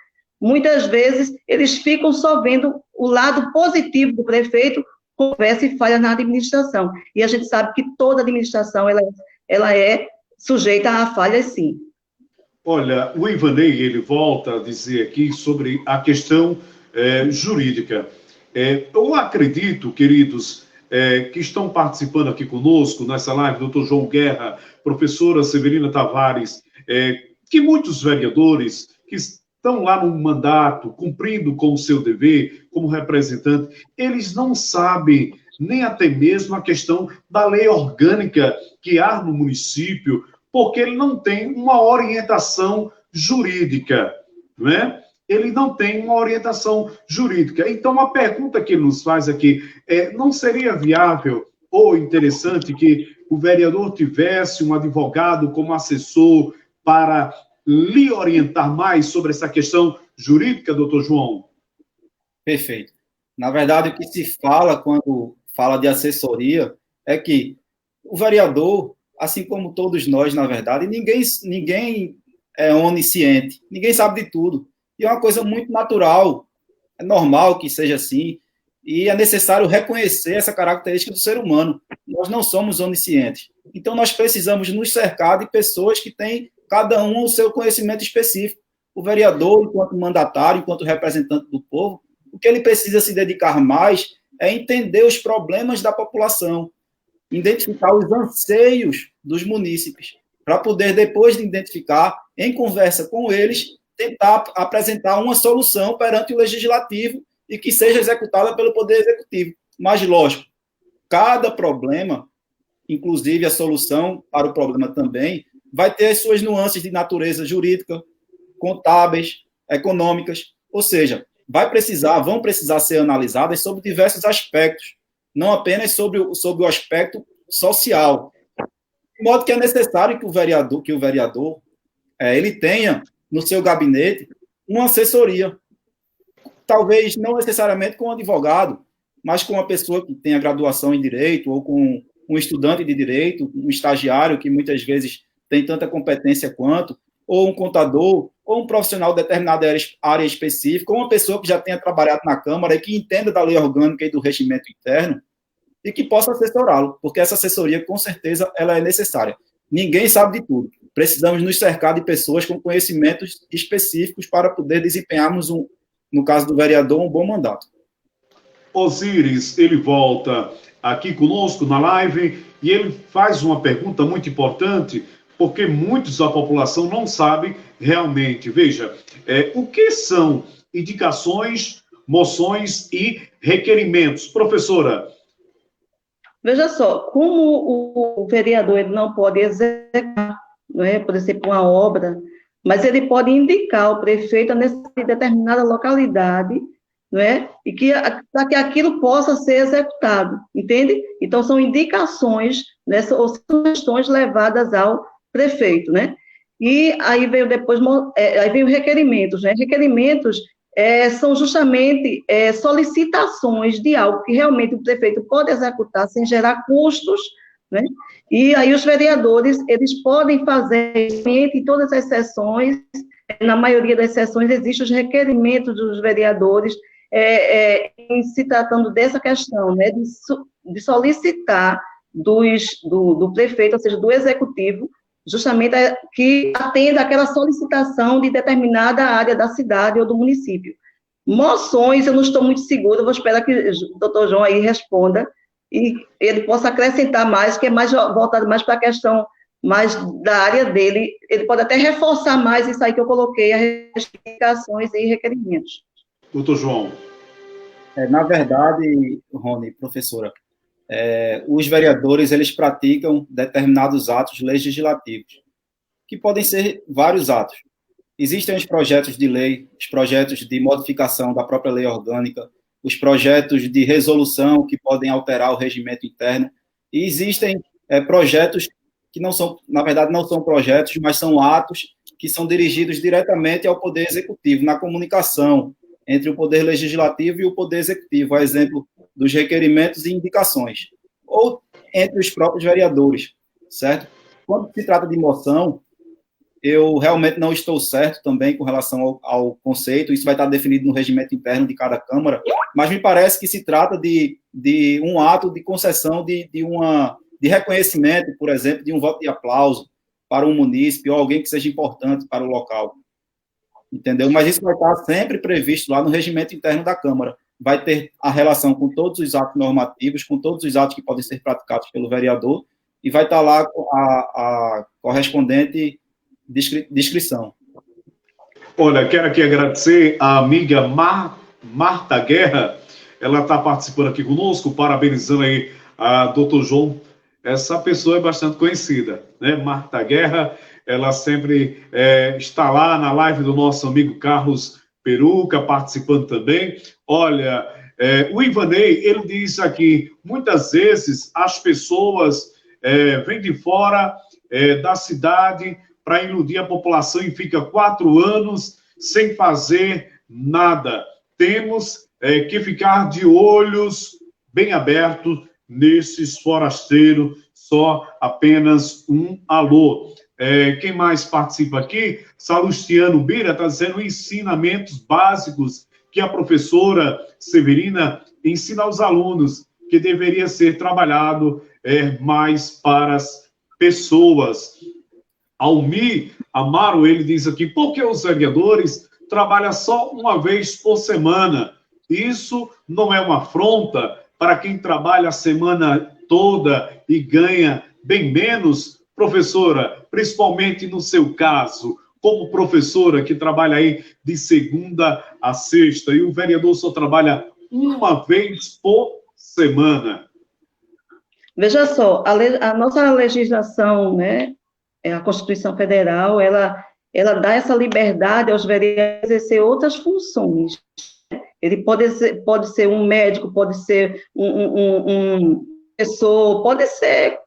Muitas vezes, eles ficam só vendo o lado positivo do prefeito, conversa e falha na administração. E a gente sabe que toda administração, ela é sujeita a falhas, sim. Olha, o Ivanei, ele volta a dizer aqui sobre a questão jurídica. Eu acredito, queridos, que estão participando aqui conosco nessa live, doutor João Guerra, professora Severina Tavares, que muitos vereadores que estão lá no mandato, cumprindo com o seu dever como representante, eles não sabem nem até mesmo a questão da lei orgânica que há no município, porque ele não tem uma orientação jurídica, não é? Ele não tem uma orientação jurídica. Então, a pergunta que ele nos faz aqui não seria viável ou interessante que o vereador tivesse um advogado como assessor para lhe orientar mais sobre essa questão jurídica, doutor João? Perfeito. Na verdade, o que se fala quando fala de assessoria é que o vereador, assim como todos nós, na verdade, ninguém é onisciente, ninguém sabe de tudo. E é uma coisa muito natural, é normal que seja assim. E é necessário reconhecer essa característica do ser humano. Nós não somos oniscientes. Então, nós precisamos nos cercar de pessoas que têm, cada um, o seu conhecimento específico. O vereador, enquanto mandatário, enquanto representante do povo, o que ele precisa se dedicar mais é entender os problemas da população, identificar os anseios dos munícipes, para poder, depois de identificar, em conversa com eles, tentar apresentar uma solução perante o legislativo e que seja executada pelo Poder Executivo. Mas, lógico, cada problema, inclusive a solução para o problema também, vai ter as suas nuances de natureza jurídica, contábeis, econômicas, ou seja, vão precisar ser analisadas sobre diversos aspectos, não apenas sobre o aspecto social. De modo que é necessário que o vereador ele tenha no seu gabinete uma assessoria, talvez não necessariamente com um advogado, mas com uma pessoa que tenha graduação em direito, ou com um estudante de direito, um estagiário que muitas vezes tem tanta competência quanto, ou um contador, ou um profissional de determinada área específica, ou uma pessoa que já tenha trabalhado na Câmara e que entenda da lei orgânica e do regimento interno, e que possa assessorá-lo, porque essa assessoria, com certeza, ela é necessária. Ninguém sabe de tudo. Precisamos nos cercar de pessoas com conhecimentos específicos para poder desempenharmos, no caso do vereador, um bom mandato. Osíris, ele volta aqui conosco na live e ele faz uma pergunta muito importante, porque muitos da população não sabem realmente. Veja, o que são indicações, moções e requerimentos? Professora. Veja só, como o vereador ele não pode executar, não é, por exemplo, uma obra, mas ele pode indicar ao prefeito a necessidade de determinada localidade, não é? E para que aquilo possa ser executado, entende? Então, são indicações, né, ou sugestões levadas ao prefeito, né? E aí veio depois, aí veio requerimentos, né? Requerimentos são justamente solicitações de algo que realmente o prefeito pode executar sem gerar custos, né? E aí os vereadores, eles podem fazer em todas as sessões, na maioria das sessões existem os requerimentos dos vereadores, em se tratando dessa questão, né, de solicitar do prefeito, ou seja, do executivo, justamente que atenda aquela solicitação de determinada área da cidade ou do município. Moções, eu não estou muito segura, vou esperar que o doutor João aí responda, e ele possa acrescentar mais, que é mais voltado mais para a questão mais da área dele, ele pode até reforçar mais isso aí que eu coloquei, as indicações e requerimentos. Doutor João. Na verdade, Rony, professora, os vereadores, eles praticam determinados atos legislativos, que podem ser vários atos. Existem os projetos de lei, os projetos de modificação da própria lei orgânica, os projetos de resolução que podem alterar o regimento interno, e existem projetos que não são, na verdade, não são projetos, mas são atos que são dirigidos diretamente ao Poder Executivo, na comunicação entre o Poder Legislativo e o Poder Executivo, a exemplo dos requerimentos e indicações, ou entre os próprios vereadores, certo? Quando se trata de moção, eu realmente não estou certo também com relação ao conceito, isso vai estar definido no regimento interno de cada Câmara, mas me parece que se trata de um ato de concessão de reconhecimento, por exemplo, de um voto de aplauso para um munícipe ou alguém que seja importante para o local. Entendeu? Mas isso vai estar sempre previsto lá no regimento interno da Câmara. Vai ter a relação com todos os atos normativos, com todos os atos que podem ser praticados pelo vereador, e vai estar lá a correspondente descrição. Olha, quero aqui agradecer a amiga Marta Guerra, ela está participando aqui conosco, parabenizando aí a doutor João. Essa pessoa é bastante conhecida, né? Marta Guerra, ela sempre está lá na live do nosso amigo Carlos Peruca, participando também. Olha, o Ivanei, ele diz aqui, muitas vezes as pessoas vêm de fora da cidade para iludir a população e fica 4 anos sem fazer nada. Temos que ficar de olhos bem abertos nesses forasteiros, só apenas um alô. Quem mais participa aqui? Salustiano Bira está dizendo ensinamentos básicos que a professora Severina ensina aos alunos, que deveria ser trabalhado mais para as pessoas. Almir Amaro, ele diz aqui, por que os vereadores trabalham só uma vez por semana? Isso não é uma afronta para quem trabalha a semana toda e ganha bem menos? Professora, principalmente no seu caso, como professora que trabalha aí de segunda a sexta, e o vereador só trabalha uma vez por semana. Veja só, a nossa legislação, né, a Constituição Federal, ela dá essa liberdade aos vereadores exercer outras funções. Ele pode ser um médico, pode ser um professor, pode ser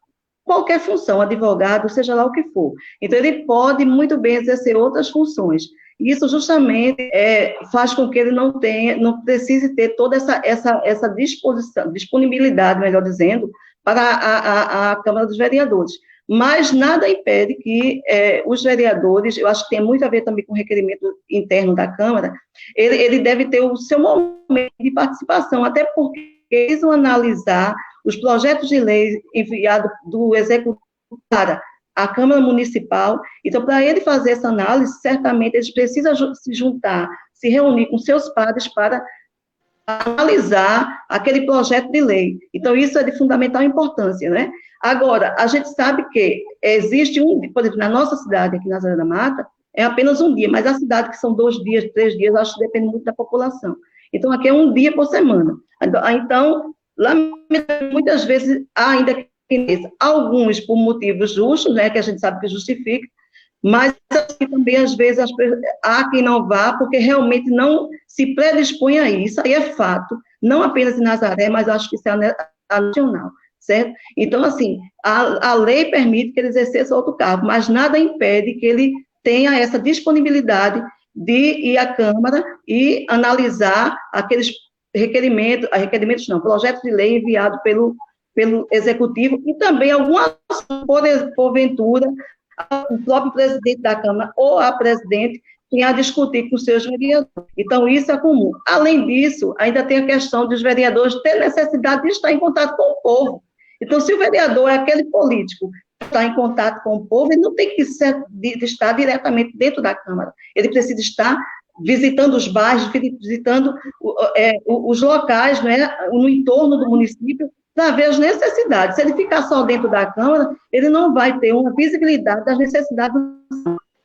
qualquer função, advogado, seja lá o que for. Então, ele pode muito bem exercer outras funções. Isso justamente faz com que ele não precise ter toda essa disponibilidade, melhor dizendo, para a Câmara dos Vereadores. Mas nada impede que os vereadores, eu acho que tem muito a ver também com o requerimento interno da Câmara, ele deve ter o seu momento de participação, até porque eles vão analisar os projetos de lei enviados do Executivo para a Câmara Municipal. Então, para ele fazer essa análise, certamente eles precisam se juntar, se reunir com seus pares para analisar aquele projeto de lei. Então, isso é de fundamental importância, né? Agora, a gente sabe que existe por exemplo, na nossa cidade, aqui na Zona da Mata, é apenas um dia, mas a cidade que são 2 dias, 3 dias, acho que depende muito da população. Então, aqui é um dia por semana. Então, muitas vezes, ainda alguns por motivos justos, né, que a gente sabe que justifica, mas também, às vezes, há quem não vá, porque realmente não se predispõe a isso. Aí é fato, não apenas em Nazaré, mas acho que isso é a nacional, certo? Então, assim, a lei permite que ele exerça outro cargo, mas nada impede que ele tenha essa disponibilidade de ir à Câmara e analisar aqueles projetos de lei enviados pelo Executivo, e também alguma ação, porventura, o próprio presidente da Câmara ou a presidente tem a discutir com seus vereadores. Então, isso é comum. Além disso, ainda tem a questão dos vereadores ter necessidade de estar em contato com o povo. Então, se o vereador é aquele político que está em contato com o povo, ele não tem que estar diretamente dentro da Câmara. Ele precisa estar visitando os bairros, visitando os locais, né, no entorno do município, para ver as necessidades. Se ele ficar só dentro da Câmara, ele não vai ter uma visibilidade das necessidades.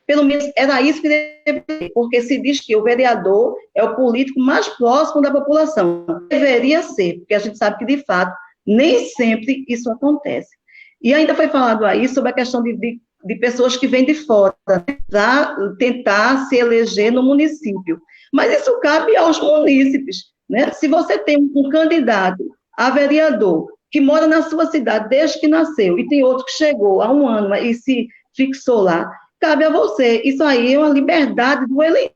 Pelo menos era isso que deve ter, porque se diz que o vereador é o político mais próximo da população. Deveria ser, porque a gente sabe que, de fato, nem sempre isso acontece. E ainda foi falado aí sobre a questão de pessoas que vêm de fora, né, para tentar se eleger no município. Mas isso cabe aos munícipes, né? Se você tem um candidato a vereador que mora na sua cidade desde que nasceu, e tem outro que chegou há um ano e se fixou lá, cabe a você. Isso aí é uma liberdade do eleitor.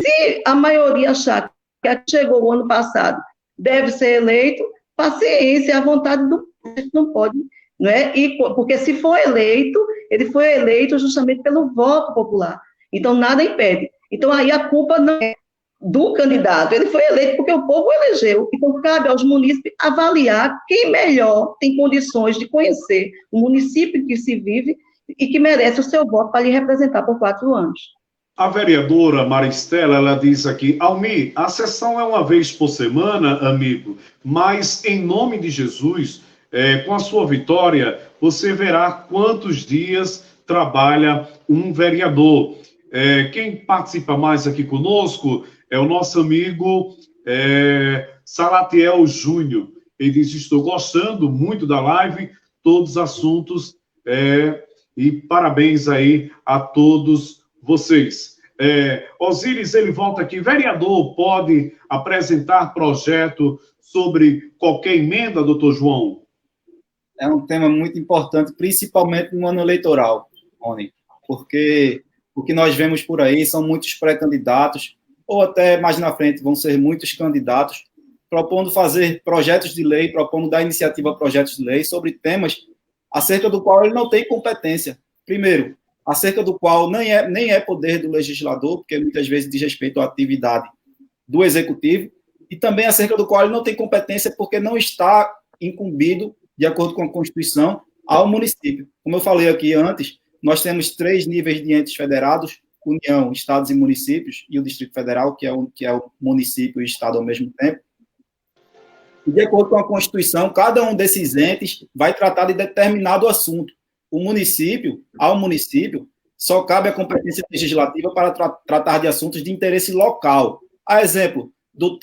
Se a maioria achar que a que chegou o ano passado deve ser eleito, paciência, a vontade do povo não pode, não é? Porque se for eleito, ele foi eleito justamente pelo voto popular. Então, nada impede. Então, aí a culpa não é do candidato, ele foi eleito porque o povo elegeu. Então, cabe aos munícipes avaliar quem melhor tem condições de conhecer o município que se vive e que merece o seu voto para lhe representar por 4 anos. A vereadora Maristela, ela diz aqui, Almir, a sessão é uma vez por semana, amigo, mas em nome de Jesus, com a sua vitória, você verá quantos dias trabalha um vereador. Quem participa mais aqui conosco é o nosso amigo Salatiel Júnior. Ele diz, estou gostando muito da live, todos os assuntos, e parabéns aí a todos vocês. Osíris, ele volta aqui, vereador pode apresentar projeto sobre qualquer emenda, doutor João? É um tema muito importante, principalmente no ano eleitoral, Rony, porque o que nós vemos por aí são muitos pré-candidatos, ou até mais na frente vão ser muitos candidatos, propondo fazer projetos de lei, propondo dar iniciativa a projetos de lei sobre temas acerca do qual ele não tem competência. Primeiro, acerca do qual nem é poder do legislador, porque muitas vezes diz respeito à atividade do Executivo, e também acerca do qual ele não tem competência porque não está incumbido, de acordo com a Constituição, ao município. Como eu falei aqui antes, nós temos 3 níveis de entes federados: União, Estados e Municípios, e o Distrito Federal, que é o município e Estado ao mesmo tempo. E, de acordo com a Constituição, cada um desses entes vai tratar de determinado assunto. O município, ao município, só cabe a competência legislativa para tratar de assuntos de interesse local. A exemplo do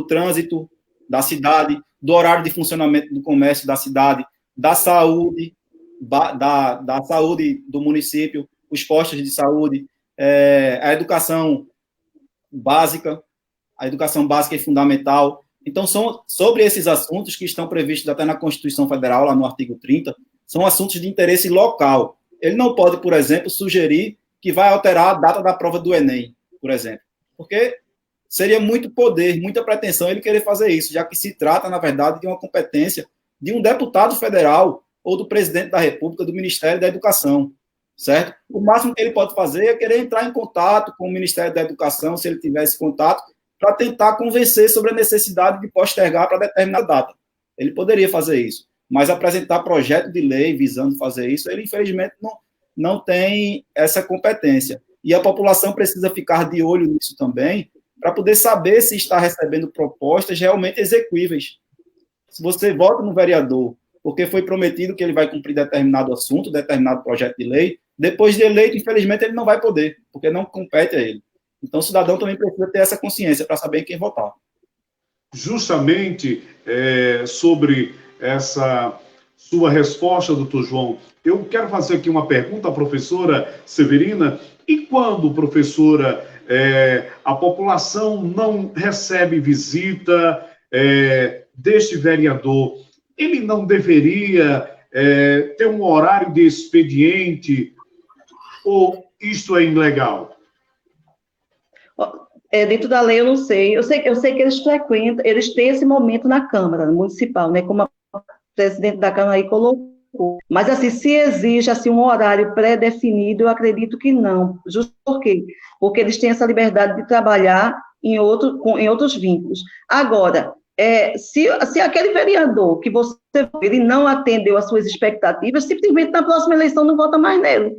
trânsito da cidade, do horário de funcionamento do comércio da cidade, da saúde, da saúde do município, os postos de saúde, a educação básica e fundamental. Então, são sobre esses assuntos que estão previstos até na Constituição Federal, lá no artigo 30, são assuntos de interesse local. Ele não pode, por exemplo, sugerir que vai alterar a data da prova do Enem, por exemplo, porque seria muito poder, muita pretensão ele querer fazer isso, já que se trata, na verdade, de uma competência de um deputado federal ou do presidente da República, do Ministério da Educação, certo? O máximo que ele pode fazer é querer entrar em contato com o Ministério da Educação, se ele tivesse contato, para tentar convencer sobre a necessidade de postergar para determinada data. Ele poderia fazer isso, mas apresentar projeto de lei visando fazer isso, ele, infelizmente, não tem essa competência. E a população precisa ficar de olho nisso também, para poder saber se está recebendo propostas realmente execuíveis. Se você vota no vereador porque foi prometido que ele vai cumprir determinado assunto, determinado projeto de lei, depois de eleito, infelizmente, ele não vai poder, porque não compete a ele. Então, o cidadão também precisa ter essa consciência para saber em quem votar. Justamente sobre essa sua resposta, doutor João, eu quero fazer aqui uma pergunta à professora Severina. E quando, professora, a população não recebe visita deste vereador, ele não deveria ter um horário de expediente, ou isto é ilegal? Dentro da lei, eu não sei. Eu sei que eles frequentam, eles têm esse momento na Câmara Municipal, né? Como a presidente da Câmara aí colocou. Mas, assim, se exige assim, um horário pré-definido, eu acredito que não. Justo por quê? Porque eles têm essa liberdade de trabalhar em outros vínculos. Agora, se aquele vereador que você ele não atendeu às suas expectativas, simplesmente na próxima eleição não vota mais nele.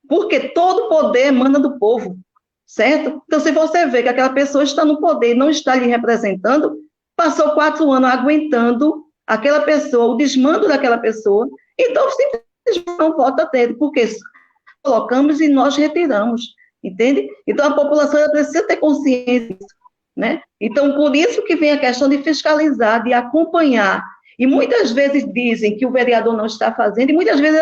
Porque todo poder emana do povo. Certo? Então, se você vê que aquela pessoa está no poder e não está lhe representando, passou 4 anos aguentando aquela pessoa, o desmando daquela pessoa, então simplesmente não vota dele, porque colocamos e nós retiramos, entende? Então, a população precisa ter consciência disso, né? Então, por isso que vem a questão de fiscalizar, de acompanhar. E muitas vezes dizem que o vereador não está fazendo, e muitas vezes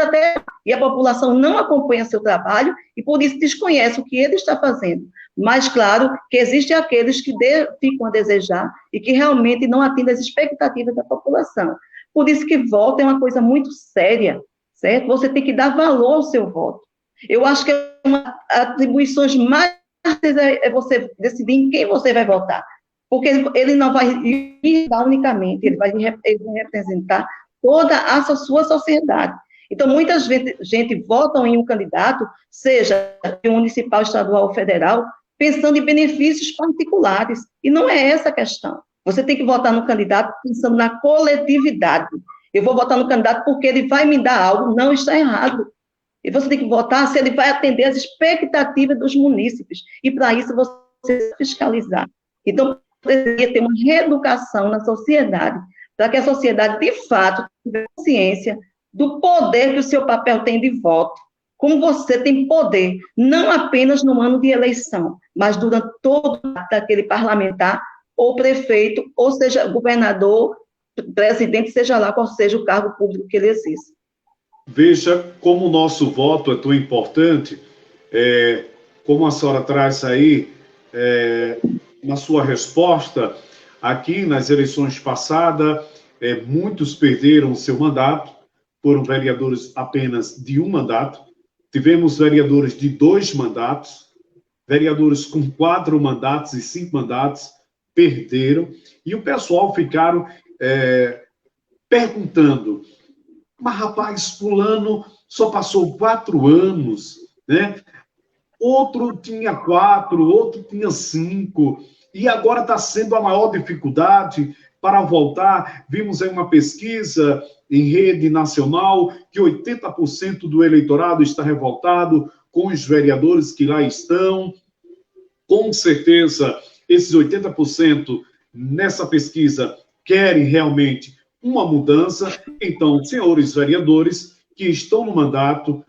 e a população não acompanha seu trabalho, e por isso desconhece o que ele está fazendo. Mas, claro, que existem aqueles que ficam a desejar e que realmente não atendem às expectativas da população. Por isso que voto é uma coisa muito séria, certo? Você tem que dar valor ao seu voto. Eu acho que uma das atribuições mais é você decidir em quem você vai votar. Porque ele não vai ir unicamente, ele vai representar toda a sua sociedade. Então, muitas vezes, gente vota em um candidato, seja municipal, estadual ou federal, pensando em benefícios particulares. E não é essa a questão. Você tem que votar no candidato pensando na coletividade. Eu vou votar no candidato porque ele vai me dar algo, não está errado. E você tem que votar se ele vai atender às expectativas dos munícipes. E, para isso, você precisa fiscalizar. Então, deveria ter uma reeducação na sociedade, para que a sociedade, de fato, tenha consciência do poder que o seu papel tem de voto. Como você tem poder, não apenas no ano de eleição, mas durante todo o daquele parlamentar, ou prefeito, ou seja, governador, presidente, seja lá qual seja o cargo público que ele exerce. Veja como o nosso voto é tão importante, como a senhora traz aí, na sua resposta, aqui nas eleições passadas, muitos perderam seu mandato, foram vereadores apenas de um mandato, tivemos vereadores de 2 mandatos, vereadores com 4 mandatos e 5 mandatos, perderam, e o pessoal ficaram perguntando, mas rapaz, fulano só passou 4 anos, né? Outro tinha 4, outro tinha 5, E agora está sendo a maior dificuldade para voltar. Vimos aí uma pesquisa em rede nacional que 80% do eleitorado está revoltado com os vereadores que lá estão. Com certeza, esses 80% nessa pesquisa querem realmente uma mudança. Então, senhores vereadores que estão no mandato,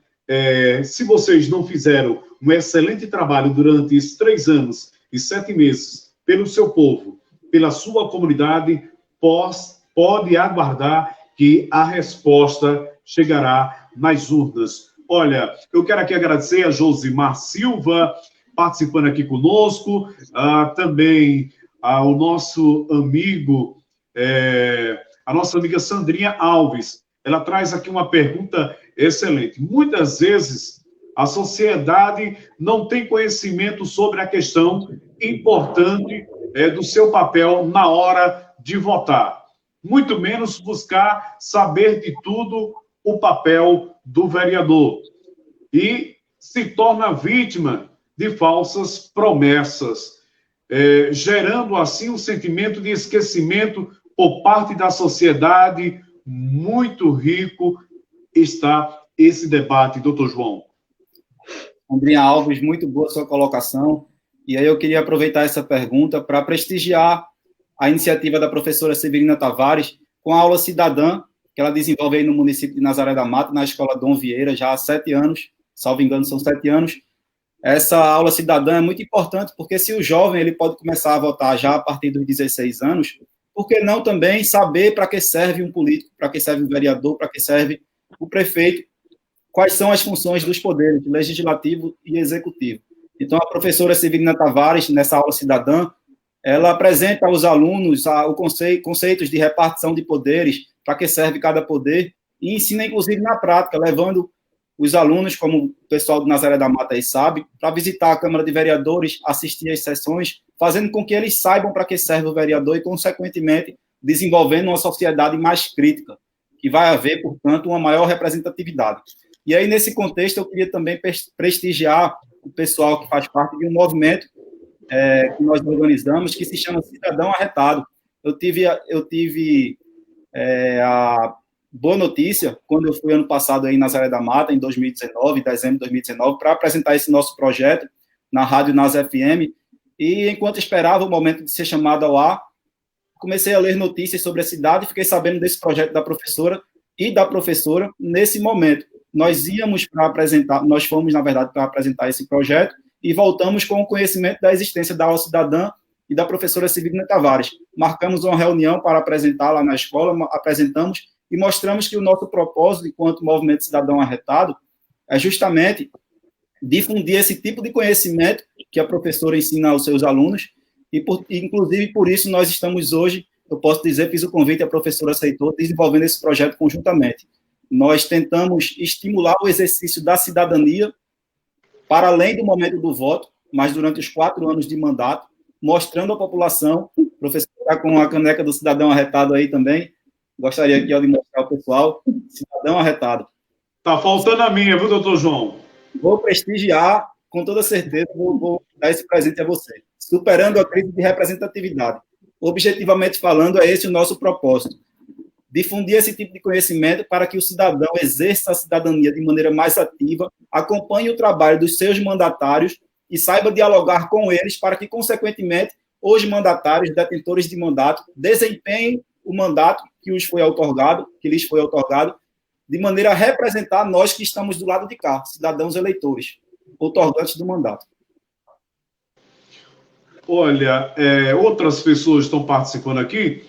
se vocês não fizeram um excelente trabalho durante esses 3 anos e 7 meses pelo seu povo, pela sua comunidade, pode aguardar que a resposta chegará nas urnas. Olha, eu quero aqui agradecer a Josimar Silva, participando aqui conosco, também ao nosso amigo, a nossa amiga Sandrinha Alves. Ela traz aqui uma pergunta excelente. Muitas vezes, a sociedade não tem conhecimento sobre a questão importante do seu papel na hora de votar. Muito menos buscar saber de tudo o papel do vereador. E se torna vítima de falsas promessas, gerando assim um sentimento de esquecimento por parte da sociedade. Muito rico está esse debate, doutor João. Andrinha Alves, muito boa sua colocação. E aí eu queria aproveitar essa pergunta para prestigiar a iniciativa da professora Severina Tavares com a aula cidadã, que ela desenvolve aí no município de Nazaré da Mata, na Escola Dom Vieira, já há 7 anos, salvo engano, são 7 anos. Essa aula cidadã é muito importante, porque se o jovem ele pode começar a votar já a partir dos 16 anos, por que não também saber para que serve um político, para que serve um vereador, para que serve o prefeito, quais são as funções dos poderes, legislativo e executivo. Então, a professora Severina Tavares, nessa aula cidadã, ela apresenta aos alunos conceitos de repartição de poderes, para que serve cada poder, e ensina, inclusive, na prática, levando os alunos, como o pessoal do Nazaré da Mata aí sabe, para visitar a Câmara de Vereadores, assistir às sessões, fazendo com que eles saibam para que serve o vereador e, consequentemente, desenvolvendo uma sociedade mais crítica, que vai haver, portanto, uma maior representatividade. E aí, nesse contexto, eu queria também prestigiar o pessoal que faz parte de um movimento que nós organizamos, que se chama Cidadão Arretado. Eu tive a boa notícia, quando eu fui ano passado aí em Nazaré da Mata, em 2019, dezembro de 2019, para apresentar esse nosso projeto na Rádio Nas FM, e enquanto esperava o momento de ser chamado ao ar, comecei a ler notícias sobre a cidade, fiquei sabendo desse projeto da professora e da professora nesse momento. Nós fomos, na verdade, para apresentar esse projeto e voltamos com o conhecimento da existência da aula cidadã e da professora Severina Tavares. Marcamos uma reunião para apresentar lá na escola, apresentamos e mostramos que o nosso propósito, enquanto Movimento Cidadão Arretado, é justamente difundir esse tipo de conhecimento que a professora ensina aos seus alunos, inclusive por isso nós estamos hoje, eu posso dizer, fiz o convite, a professora aceitou, desenvolvendo esse projeto conjuntamente. Nós tentamos estimular o exercício da cidadania para além do momento do voto, mas durante os 4 anos de mandato, mostrando à população, o professor está com a caneca do Cidadão Arretado aí também, gostaria aqui de mostrar ao pessoal, Cidadão Arretado. Está faltando a minha, viu, doutor João? Vou prestigiar, com toda certeza, vou dar esse presente a você. Superando a crise de representatividade. Objetivamente falando, é esse o nosso propósito. Difundir esse tipo de conhecimento para que o cidadão exerça a cidadania de maneira mais ativa, acompanhe o trabalho dos seus mandatários e saiba dialogar com eles para que, consequentemente, os mandatários, detentores de mandato, desempenhem o mandato que lhes foi outorgado, de maneira a representar nós que estamos do lado de cá, cidadãos eleitores, outorgantes do mandato. Olha, outras pessoas estão participando aqui.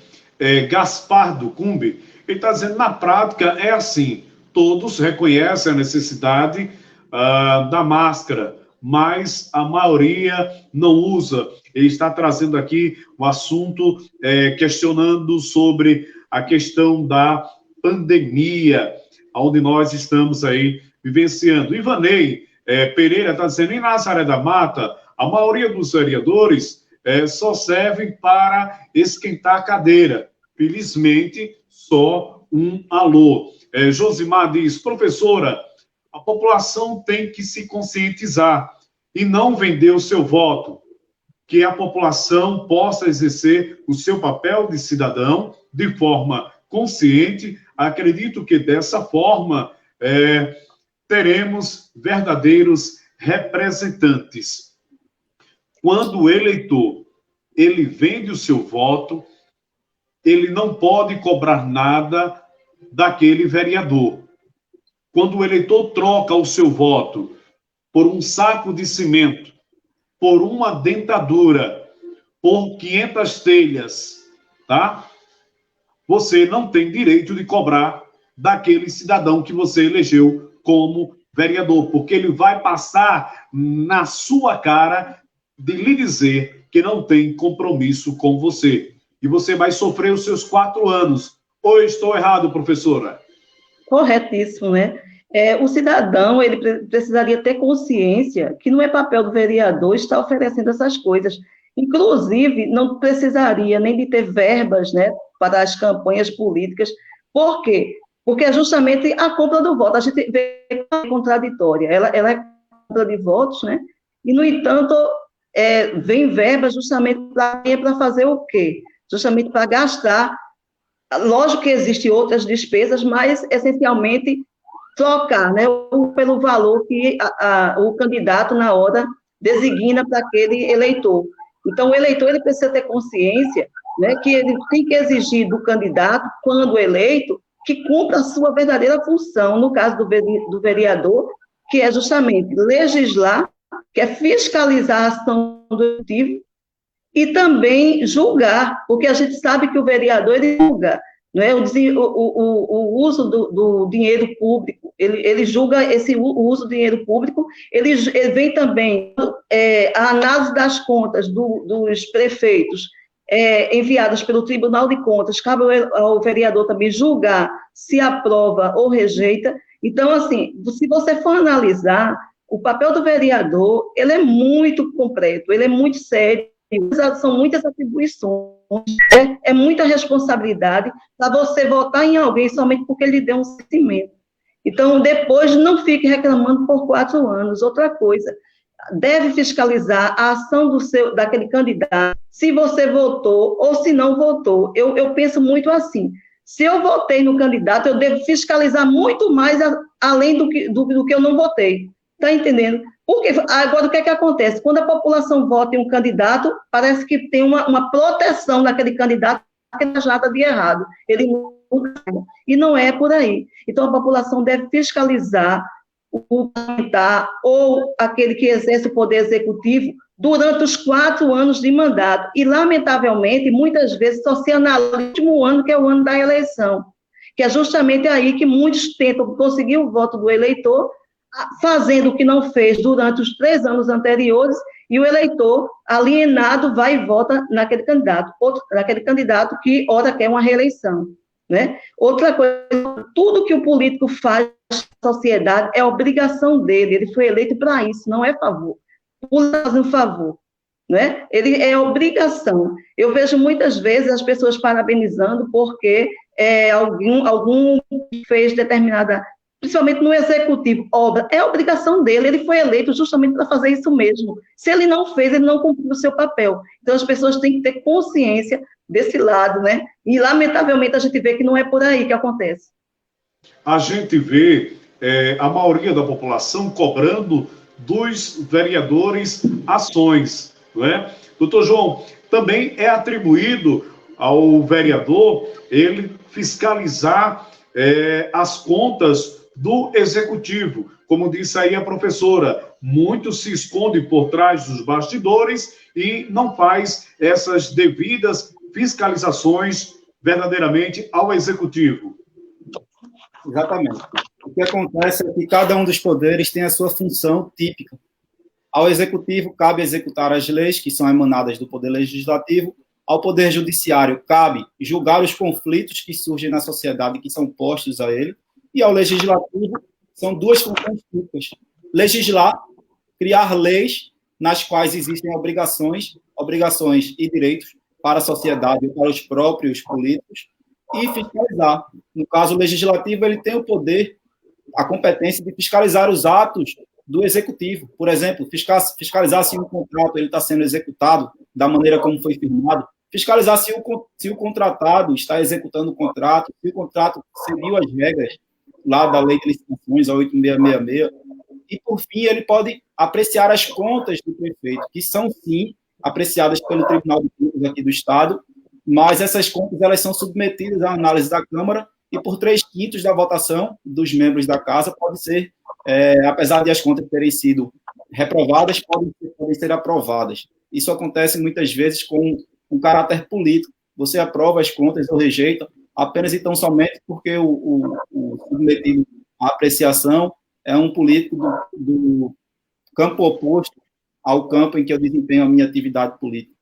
Gaspar do Cumbi, ele está dizendo, na prática, é assim, todos reconhecem a necessidade da máscara, mas a maioria não usa. Ele está trazendo aqui o assunto, questionando sobre a questão da pandemia, onde nós estamos aí vivenciando. Ivanei Pereira está dizendo, em Nazaré da Mata, a maioria dos vereadores só servem para esquentar a cadeira. Felizmente, só um alô. Josimar diz, professora, a população tem que se conscientizar e não vender o seu voto. que a população possa exercer o seu papel de cidadão de forma consciente. Acredito que dessa forma teremos verdadeiros representantes. Quando o eleitor ele vende o seu voto, ele não pode cobrar nada daquele vereador. Quando o eleitor troca o seu voto por um saco de cimento, por uma dentadura, por 500 telhas, tá? Você não tem direito de cobrar daquele cidadão que você elegeu como vereador, porque ele vai passar na sua cara de lhe dizer que não tem compromisso com você. E você vai sofrer os seus 4 anos. Ou eu estou errado, professora? Corretíssimo, né? O cidadão, ele precisaria ter consciência que não é papel do vereador estar oferecendo essas coisas. Inclusive, não precisaria nem de ter verbas, né, para as campanhas políticas. Por quê? Porque é justamente a compra do voto. A gente vê que é contraditória. Ela é compra de votos, né? E, no entanto, vem verbas justamente para fazer o quê? Justamente para gastar. Lógico que existem outras despesas, mas, essencialmente, trocar, né, pelo valor que o candidato, na hora, designa para aquele eleitor. Então, o eleitor ele precisa ter consciência, né, que ele tem que exigir do candidato, quando eleito, que cumpra a sua verdadeira função, no caso do vereador, que é justamente legislar, que é fiscalizar a ação do executivo, e também julgar, porque a gente sabe que o vereador, ele julga, não é? O uso do dinheiro público, ele julga o uso do dinheiro público, ele vem também a análise das contas dos prefeitos enviadas pelo Tribunal de Contas, cabe ao vereador também julgar se aprova ou rejeita. Então, assim, se você for analisar, o papel do vereador, ele é muito completo, ele é muito sério, são muitas atribuições, é muita responsabilidade para você votar em alguém somente porque ele deu um sentimento. Então, depois, não fique reclamando por 4 anos. Outra coisa, deve fiscalizar a ação daquele candidato, se você votou ou se não votou. Eu penso muito assim, se eu votei no candidato, eu devo fiscalizar muito mais além do que eu não votei. Está entendendo? Porque agora o que acontece? Quando a população vota em um candidato, parece que tem uma proteção daquele candidato que não faz nada de errado. Ele muda, e não é por aí. Então a população deve fiscalizar o parlamentar ou aquele que exerce o poder executivo durante os 4 anos de mandato. E, lamentavelmente, muitas vezes só se analisa no último ano, que é o ano da eleição, que é justamente aí que muitos tentam conseguir o voto do eleitor, fazendo o que não fez durante os 3 anos anteriores, e o eleitor alienado vai e vota naquele candidato que, ora, quer uma reeleição, né? Outra coisa, tudo que o político faz na sociedade é obrigação dele, ele foi eleito para isso, não é favor. Faz um favor, né? Ele é obrigação. Eu vejo muitas vezes as pessoas parabenizando porque algum fez determinada, principalmente no executivo, obra, é obrigação dele, ele foi eleito justamente para fazer isso mesmo. Se ele não fez, ele não cumpriu o seu papel. Então, as pessoas têm que ter consciência desse lado, né? E, lamentavelmente, a gente vê que não é por aí que acontece. A gente vê a maioria da população cobrando dos vereadores ações, não é? Doutor João, também é atribuído ao vereador ele fiscalizar as contas do executivo. Como disse aí a professora, muito se esconde por trás dos bastidores e não faz essas devidas fiscalizações verdadeiramente ao executivo. Exatamente. O que acontece é que cada um dos poderes tem a sua função típica. Ao executivo cabe executar as leis que são emanadas do poder legislativo. Ao poder judiciário cabe julgar os conflitos que surgem na sociedade que são postos a ele. E ao legislativo são 2 funções típicas: legislar, criar leis nas quais existem obrigações e direitos para a sociedade e para os próprios políticos, e fiscalizar. No caso legislativo, ele tem o poder, a competência de fiscalizar os atos do executivo. Por exemplo, fiscalizar se o contrato está sendo executado da maneira como foi firmado, fiscalizar se o contratado está executando o contrato, se o contrato seguiu as regras lá da Lei de Licitações, a 8666, e, por fim, ele pode apreciar as contas do prefeito, que são, sim, apreciadas pelo Tribunal de Contas aqui do Estado, mas essas contas elas são submetidas à análise da Câmara e, por 3/5 da votação dos membros da Casa, pode ser, apesar de as contas terem sido reprovadas, podem ser aprovadas. Isso acontece muitas vezes com um caráter político. Você aprova as contas ou rejeita apenas e tão somente porque o submetido à apreciação é um político do campo oposto ao campo em que eu desempenho a minha atividade política.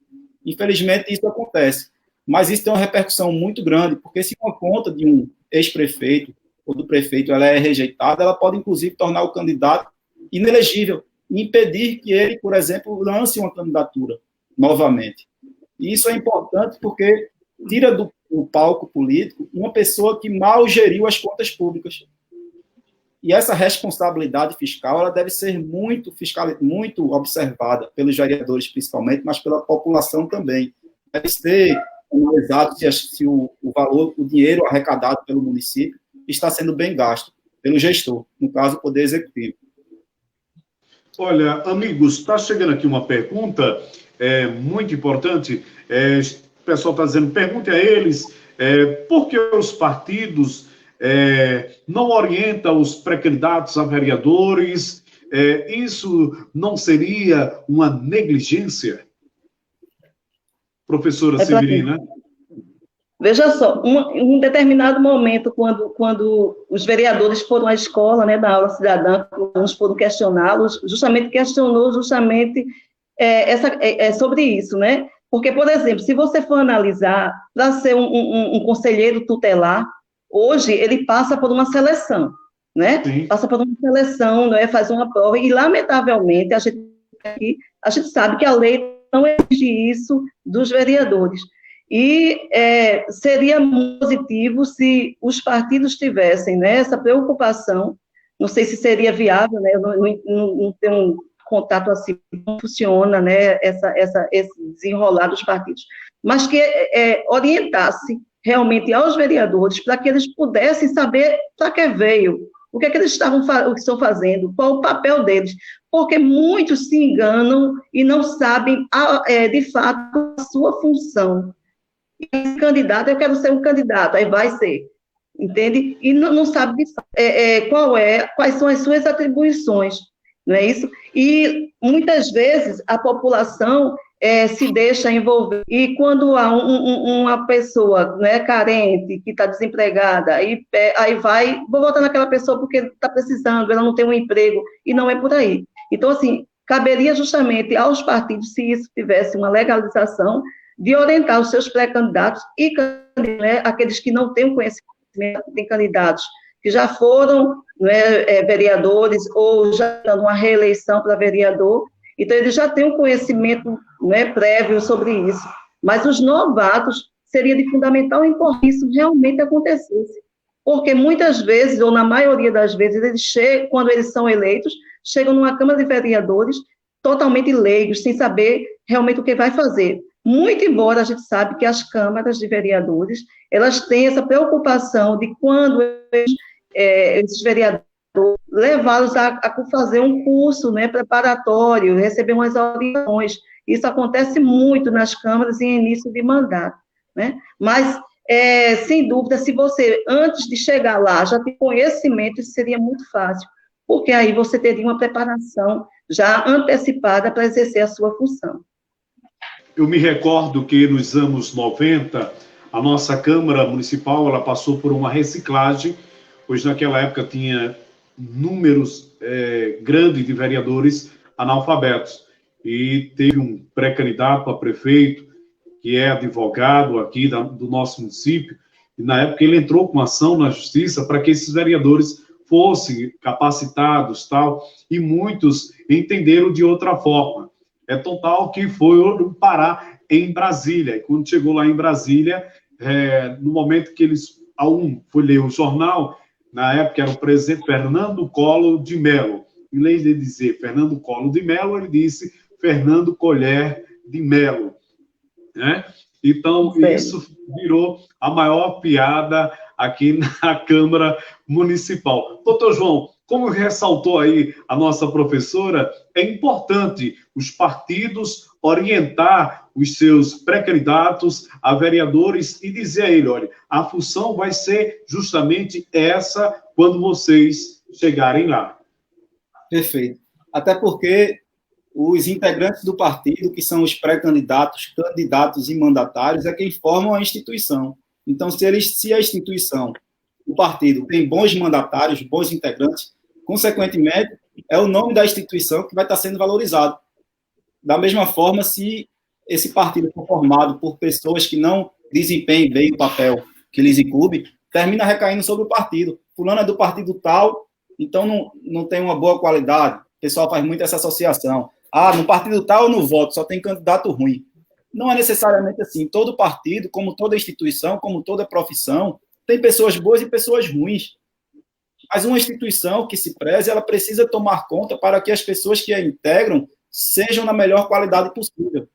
Infelizmente, isso acontece. Mas isso tem uma repercussão muito grande, porque se uma conta de um ex-prefeito ou do prefeito ela é rejeitada, ela pode, inclusive, tornar o candidato inelegível e impedir que ele, por exemplo, lance uma candidatura novamente. E isso é importante porque tira do palco político uma pessoa que mal geriu as contas públicas. E essa responsabilidade fiscal ela deve ser muito observada pelos vereadores, principalmente, mas pela população também. Deve ser analisado se o valor, o dinheiro arrecadado pelo município está sendo bem gasto pelo gestor, no caso, o Poder Executivo. Olha, amigos, está chegando aqui uma pergunta muito importante. O pessoal está dizendo, pergunte a eles por que os partidos não orientam os pré-candidatos a vereadores. Isso não seria uma negligência? Professora Severina. Veja só, em um determinado momento, quando os vereadores foram à escola, né, da aula cidadã, uns foram questioná-los, questionou sobre isso, né? Porque, por exemplo, se você for analisar, para ser um conselheiro tutelar, hoje ele passa por uma seleção, né? Sim. Passa por uma seleção, né? Faz uma prova, e, lamentavelmente, a gente sabe que a lei não exige isso dos vereadores. E seria positivo se os partidos tivessem, né, essa preocupação, não sei se seria viável, né, eu não tenho um contato assim, não funciona, né, esse desenrolar dos partidos, mas que orientasse realmente aos vereadores para que eles pudessem saber para que veio, o que eles estão fazendo, qual o papel deles, porque muitos se enganam e não sabem, de fato, a sua função. E candidato, eu quero ser um candidato, aí vai ser, entende? E não sabe quais são as suas atribuições, não é isso? E, muitas vezes, a população se deixa envolver, e quando há uma pessoa, né, carente, que está desempregada, aí vou votar naquela pessoa porque está precisando, ela não tem um emprego, e não é por aí. Então, assim, caberia justamente aos partidos, se isso tivesse uma legalização, de orientar os seus pré-candidatos e, né, aqueles que não têm conhecimento, tem candidatos que já foram, né, vereadores ou já dando uma reeleição para vereador, então eles já têm um conhecimento, né, prévio sobre isso. Mas os novatos, seria de fundamental importância que isso realmente acontecesse, porque muitas vezes, ou na maioria das vezes, quando eles são eleitos, chegam numa Câmara de Vereadores totalmente leigos, sem saber realmente o que vai fazer. Muito embora a gente sabe que as câmaras de vereadores, elas têm essa preocupação de quando esses vereadores levá-los a fazer um curso, né, preparatório, receber umas orientações. Isso acontece muito nas câmaras em início de mandato, né? Mas, sem dúvida, se você, antes de chegar lá, já tem conhecimento, isso seria muito fácil, porque aí você teria uma preparação já antecipada para exercer a sua função. Eu me recordo que nos anos 90, a nossa Câmara Municipal ela passou por uma reciclagem, pois naquela época tinha números grandes de vereadores analfabetos. E teve um pré-candidato a prefeito, que é advogado aqui do nosso município, e na época ele entrou com ação na justiça para que esses vereadores fossem capacitados, tal, e muitos entenderam de outra forma. É total que foi parar em Brasília. E quando chegou lá em Brasília, no momento que foi ler o jornal, na época era o presidente Fernando Collor de Mello, em vez de dizer Fernando Collor de Mello, ele disse Fernando Colher de Mello, né? Então, isso virou a maior piada aqui na Câmara Municipal. Doutor João, como ressaltou aí a nossa professora, é importante os partidos orientar os seus pré-candidatos a vereadores e dizer a ele, olha, a função vai ser justamente essa quando vocês chegarem lá. Perfeito. Até porque os integrantes do partido, que são os pré-candidatos, candidatos e mandatários, é quem formam a instituição. Então, se a instituição, o partido, tem bons mandatários, bons integrantes, consequentemente, é o nome da instituição que vai estar sendo valorizado. Da mesma forma, se esse partido for formado por pessoas que não desempenhem bem o papel que lhes incumbe, termina recaindo sobre o partido. Fulano é do partido tal, então não tem uma boa qualidade. O pessoal faz muito essa associação. No partido tal eu não voto, só tem candidato ruim. Não é necessariamente assim. Todo partido, como toda instituição, como toda profissão, tem pessoas boas e pessoas ruins. Mas uma instituição que se preze, ela precisa tomar conta para que as pessoas que a integram sejam na melhor qualidade possível.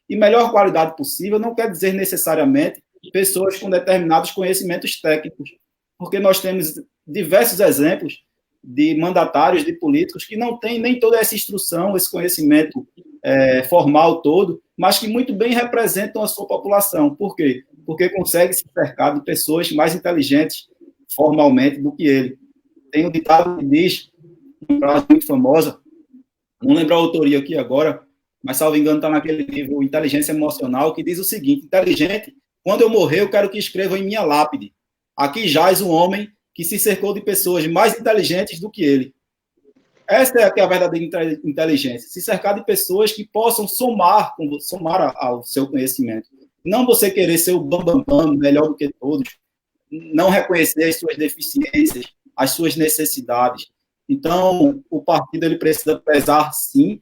E melhor qualidade possível não quer dizer necessariamente pessoas com determinados conhecimentos técnicos, porque nós temos diversos exemplos de mandatários, de políticos, que não têm nem toda essa instrução, esse conhecimento formal todo, mas que muito bem representam a sua população. Por quê? Porque consegue se cercar de pessoas mais inteligentes formalmente do que ele. Tem um ditado que diz, uma frase muito famosa, não lembro a autoria aqui agora, mas, salvo engano, está naquele livro Inteligência Emocional, que diz o seguinte: inteligente, quando eu morrer, eu quero que escrevam em minha lápide: aqui jaz um homem que se cercou de pessoas mais inteligentes do que ele. Essa é a verdadeira inteligência, se cercar de pessoas que possam somar ao seu conhecimento. Não você querer ser o bambambam, melhor do que todos, não reconhecer as suas deficiências, as suas necessidades. Então, o partido ele precisa prezar, sim,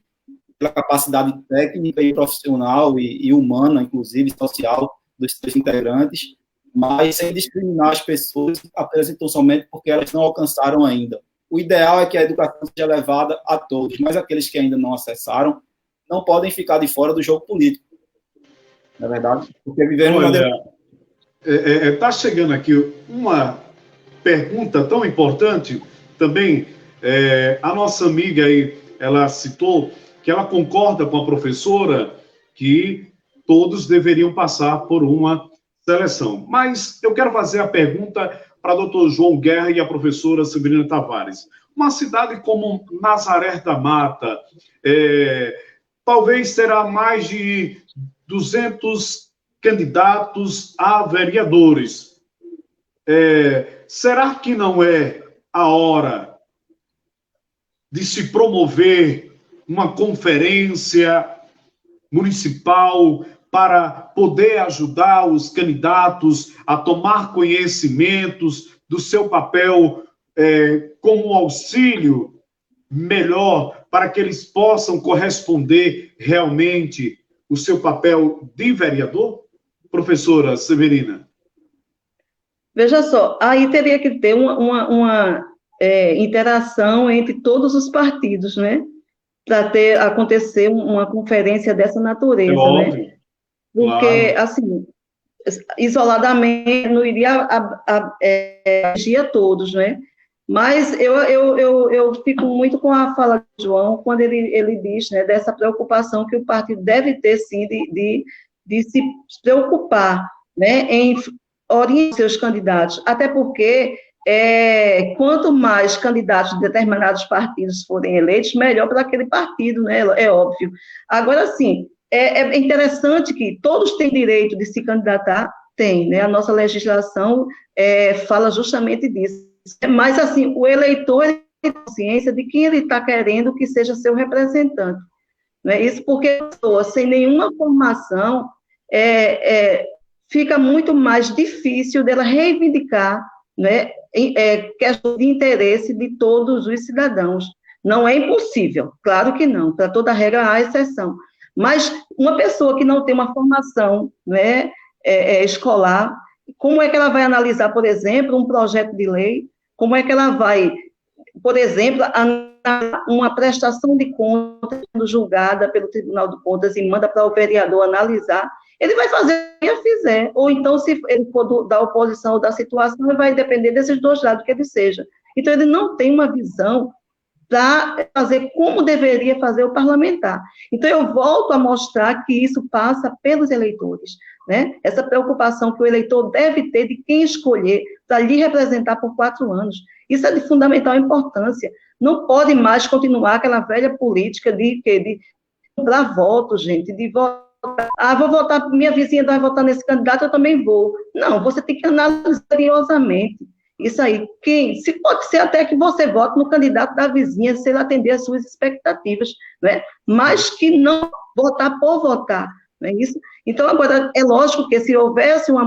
pela capacidade técnica e profissional e humana, inclusive social, dos seus integrantes, mas sem discriminar as pessoas apenas e tão somente porque elas não alcançaram ainda. O ideal é que a educação seja levada a todos, mas aqueles que ainda não acessaram não podem ficar de fora do jogo político. Não é verdade? Porque vivemos... Está chegando aqui uma pergunta tão importante também. A nossa amiga aí, ela citou que ela concorda com a professora que todos deveriam passar por uma seleção. Mas eu quero fazer a pergunta para o doutor João Guerra e a professora Severina Tavares. Uma cidade como Nazaré da Mata, talvez terá mais de 200 candidatos a vereadores. Será que não é a hora de se promover uma conferência municipal para poder ajudar os candidatos a tomar conhecimentos do seu papel como auxílio melhor para que eles possam corresponder realmente o seu papel de vereador? Professora Severina. Veja só, aí teria que ter uma interação entre todos os partidos, né? Para acontecer uma conferência dessa natureza, né? Porque, claro, assim, isoladamente não iria atingir a todos, né? Mas eu fico muito com a fala do João, quando ele diz, né, dessa preocupação que o partido deve ter, sim, de se preocupar, né, em orientar seus candidatos, até porque quanto mais candidatos de determinados partidos forem eleitos, melhor para aquele partido, né, é óbvio. Agora, sim, é interessante que todos têm direito de se candidatar, tem, né, a nossa legislação fala justamente disso, mas, assim, o eleitor tem consciência de quem ele está querendo que seja seu representante, não é isso? Porque a pessoa sem nenhuma formação fica muito mais difícil dela reivindicar, né, questão de interesse de todos os cidadãos. Não é impossível, claro que não, para toda regra há exceção, mas uma pessoa que não tem uma formação, né, escolar, como é que ela vai analisar, por exemplo, um projeto de lei? Como é que ela vai, por exemplo, analisar uma prestação de contas julgada pelo Tribunal de Contas e manda para o vereador analisar, ele vai fazer o que ele fizer, ou então, se ele for da oposição ou da situação, ele vai depender desses dois lados que ele seja. Então, ele não tem uma visão para fazer como deveria fazer o parlamentar. Então, eu volto a mostrar que isso passa pelos eleitores, né? Essa preocupação que o eleitor deve ter de quem escolher para lhe representar por 4 anos. Isso é de fundamental importância. Não pode mais continuar aquela velha política de comprar votos, gente, de votar. Vou votar, minha vizinha vai votar nesse candidato, eu também vou. Não, você tem que analisar seriosamente. Isso aí, se pode ser até que você vote no candidato da vizinha, se ele atender às suas expectativas, né? Mas que não votar por votar, não é isso? Então, agora, é lógico que se houvesse uma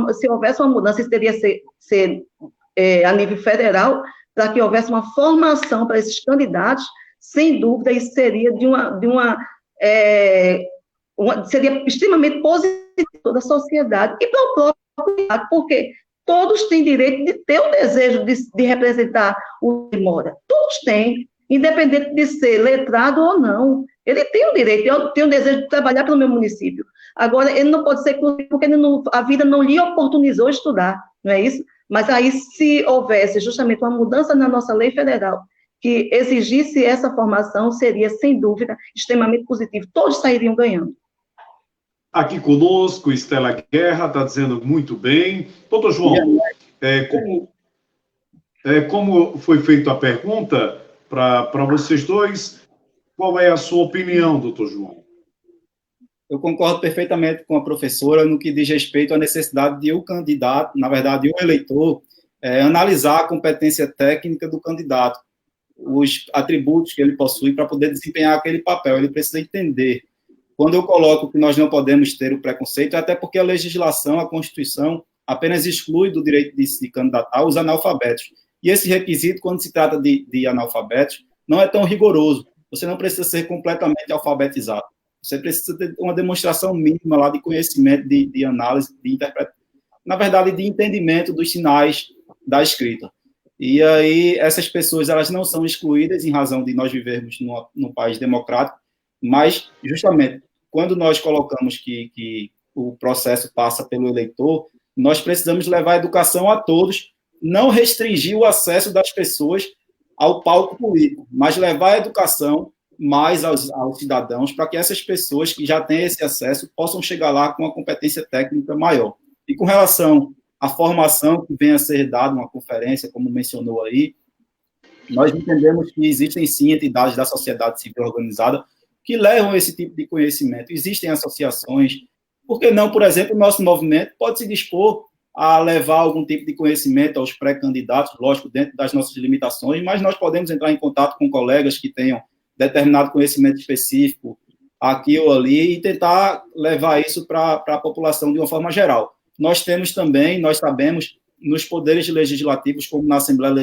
mudança, isso teria ser a nível federal, para que houvesse uma formação para esses candidatos, sem dúvida, isso seria seria extremamente positivo para toda a sociedade e para o próprio candidato, porque todos têm direito de ter o desejo de representar o que mora. Todos têm, independente de ser letrado ou não. Ele tem o direito, eu tenho o desejo de trabalhar pelo meu município. Agora, ele não pode ser excluído porque a vida não lhe oportunizou estudar, não é isso? Mas aí, se houvesse justamente uma mudança na nossa lei federal que exigisse essa formação, seria, sem dúvida, extremamente positivo. Todos sairiam ganhando. Aqui conosco, Estela Guerra, está dizendo muito bem. Doutor João, como foi feita a pergunta para vocês dois, qual é a sua opinião, doutor João? Eu concordo perfeitamente com a professora no que diz respeito à necessidade de o candidato, na verdade, o eleitor, analisar a competência técnica do candidato, os atributos que ele possui para poder desempenhar aquele papel. Ele precisa entender. Quando eu coloco que nós não podemos ter o preconceito, é até porque a legislação, a Constituição, apenas exclui do direito de se candidatar os analfabetos. E esse requisito, quando se trata de analfabetos, não é tão rigoroso. Você não precisa ser completamente alfabetizado. Você precisa ter uma demonstração mínima lá de conhecimento, de análise, de interpretação, na verdade, de entendimento dos sinais da escrita. E aí, essas pessoas, elas não são excluídas em razão de nós vivermos num país democrático, mas, justamente, quando nós colocamos que o processo passa pelo eleitor, nós precisamos levar a educação a todos, não restringir o acesso das pessoas ao palco político, mas levar a educação mais aos cidadãos, para que essas pessoas que já têm esse acesso possam chegar lá com uma competência técnica maior. E com relação à formação que vem a ser dada, uma conferência, como mencionou aí, nós entendemos que existem, sim, entidades da sociedade civil organizada que levam esse tipo de conhecimento. Existem associações, por que não, por exemplo, o nosso movimento pode se dispor a levar algum tipo de conhecimento aos pré-candidatos, lógico, dentro das nossas limitações, mas nós podemos entrar em contato com colegas que tenham determinado conhecimento específico aqui ou ali e tentar levar isso para a população de uma forma geral. Nós temos também, nós sabemos, nos poderes legislativos, como na Assembleia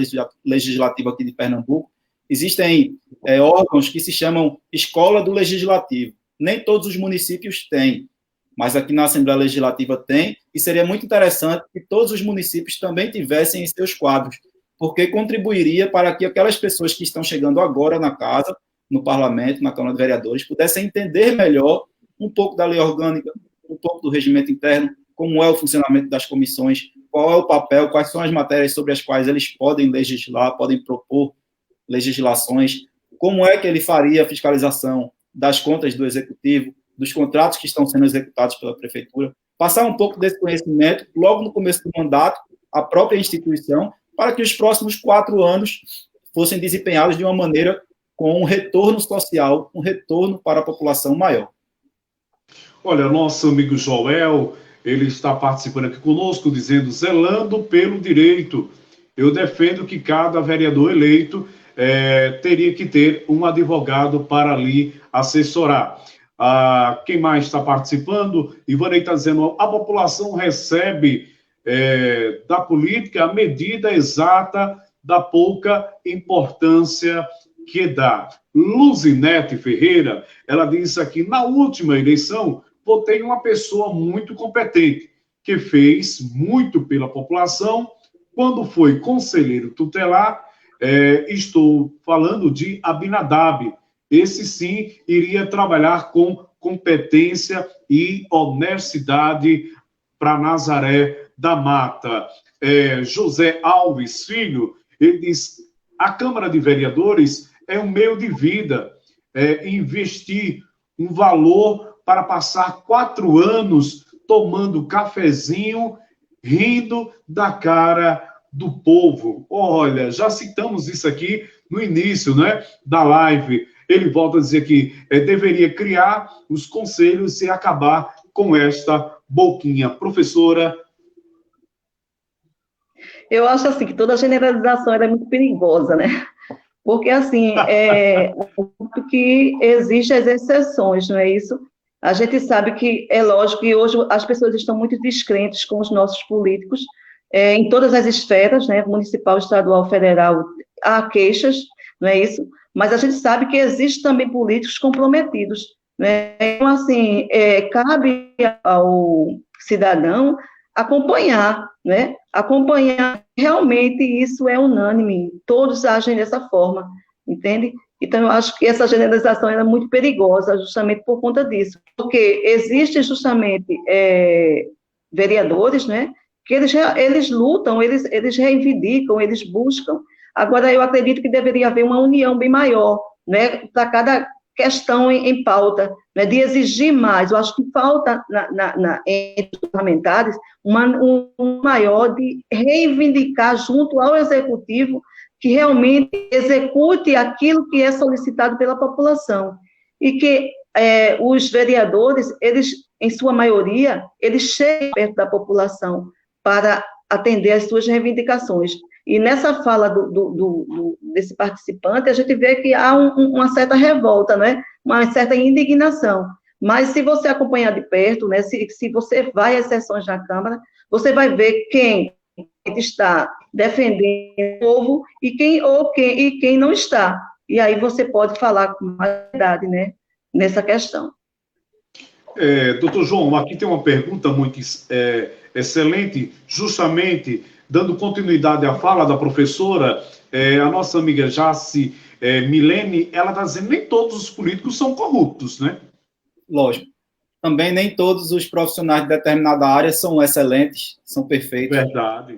Legislativa aqui de Pernambuco, existem órgãos que se chamam Escola do Legislativo. Nem todos os municípios têm, mas aqui na Assembleia Legislativa tem, e seria muito interessante que todos os municípios também tivessem em seus quadros, porque contribuiria para que aquelas pessoas que estão chegando agora na casa, no Parlamento, na Câmara de Vereadores, pudessem entender melhor um pouco da lei orgânica, um pouco do regimento interno, como é o funcionamento das comissões, qual é o papel, quais são as matérias sobre as quais eles podem legislar, podem propor legislações, como é que ele faria a fiscalização das contas do Executivo, dos contratos que estão sendo executados pela Prefeitura, passar um pouco desse conhecimento logo no começo do mandato, à própria instituição, para que os próximos 4 anos fossem desempenhados de uma maneira com um retorno social, um retorno para a população maior. Olha, nosso amigo Joel, ele está participando aqui conosco, dizendo, zelando pelo direito. Eu defendo que cada vereador eleito teria que ter um advogado para lhe assessorar. Quem mais está participando? Ivanei está dizendo, a população recebe da política a medida exata da pouca importância que dá. Luzinete Ferreira, ela disse aqui, na última eleição, votei uma pessoa muito competente, que fez muito pela população. Quando foi conselheiro tutelar, Estou falando de Abinadab. Esse sim iria trabalhar com competência e honestidade para Nazaré da Mata. José Alves Filho, ele diz: a Câmara de Vereadores é um meio de vida, investir um valor para passar 4 anos tomando cafezinho, rindo da cara do povo. Olha, já citamos isso aqui no início, né, da live. Ele volta a dizer que deveria criar os conselhos e acabar com esta boquinha. Professora? Eu acho assim que toda generalização é muito perigosa, né? Porque, assim, que existem as exceções, não é isso? A gente sabe que, é lógico que hoje as pessoas estão muito descrentes com os nossos políticos, em todas as esferas, né, municipal, estadual, federal, há queixas, não é isso? Mas a gente sabe que existem também políticos comprometidos, né? Então, assim, cabe ao cidadão acompanhar, né? Acompanhar, realmente isso é unânime, todos agem dessa forma, entende? Então, eu acho que essa generalização é muito perigosa, justamente por conta disso, porque existem justamente vereadores, né, que eles lutam, eles reivindicam, eles buscam. Agora, eu acredito que deveria haver uma união bem maior, né, para cada questão em pauta, né, de exigir mais. Eu acho que falta entre os parlamentares um maior de reivindicar junto ao executivo que realmente execute aquilo que é solicitado pela população. E que os vereadores, eles, em sua maioria, eles chegam perto da população para atender às suas reivindicações. E nessa fala desse participante, a gente vê que há uma certa revolta, né? Uma certa indignação. Mas se você acompanhar de perto, né? Se você vai às sessões da Câmara, você vai ver quem está defendendo o povo e quem não está. E aí você pode falar com mais verdade, né? Nessa questão. Doutor João, aqui tem uma pergunta muito excelente, justamente dando continuidade à fala da professora, a nossa amiga Jaci Milene, ela está dizendo que nem todos os políticos são corruptos, né? Lógico. Também nem todos os profissionais de determinada área são excelentes, são perfeitos. Verdade.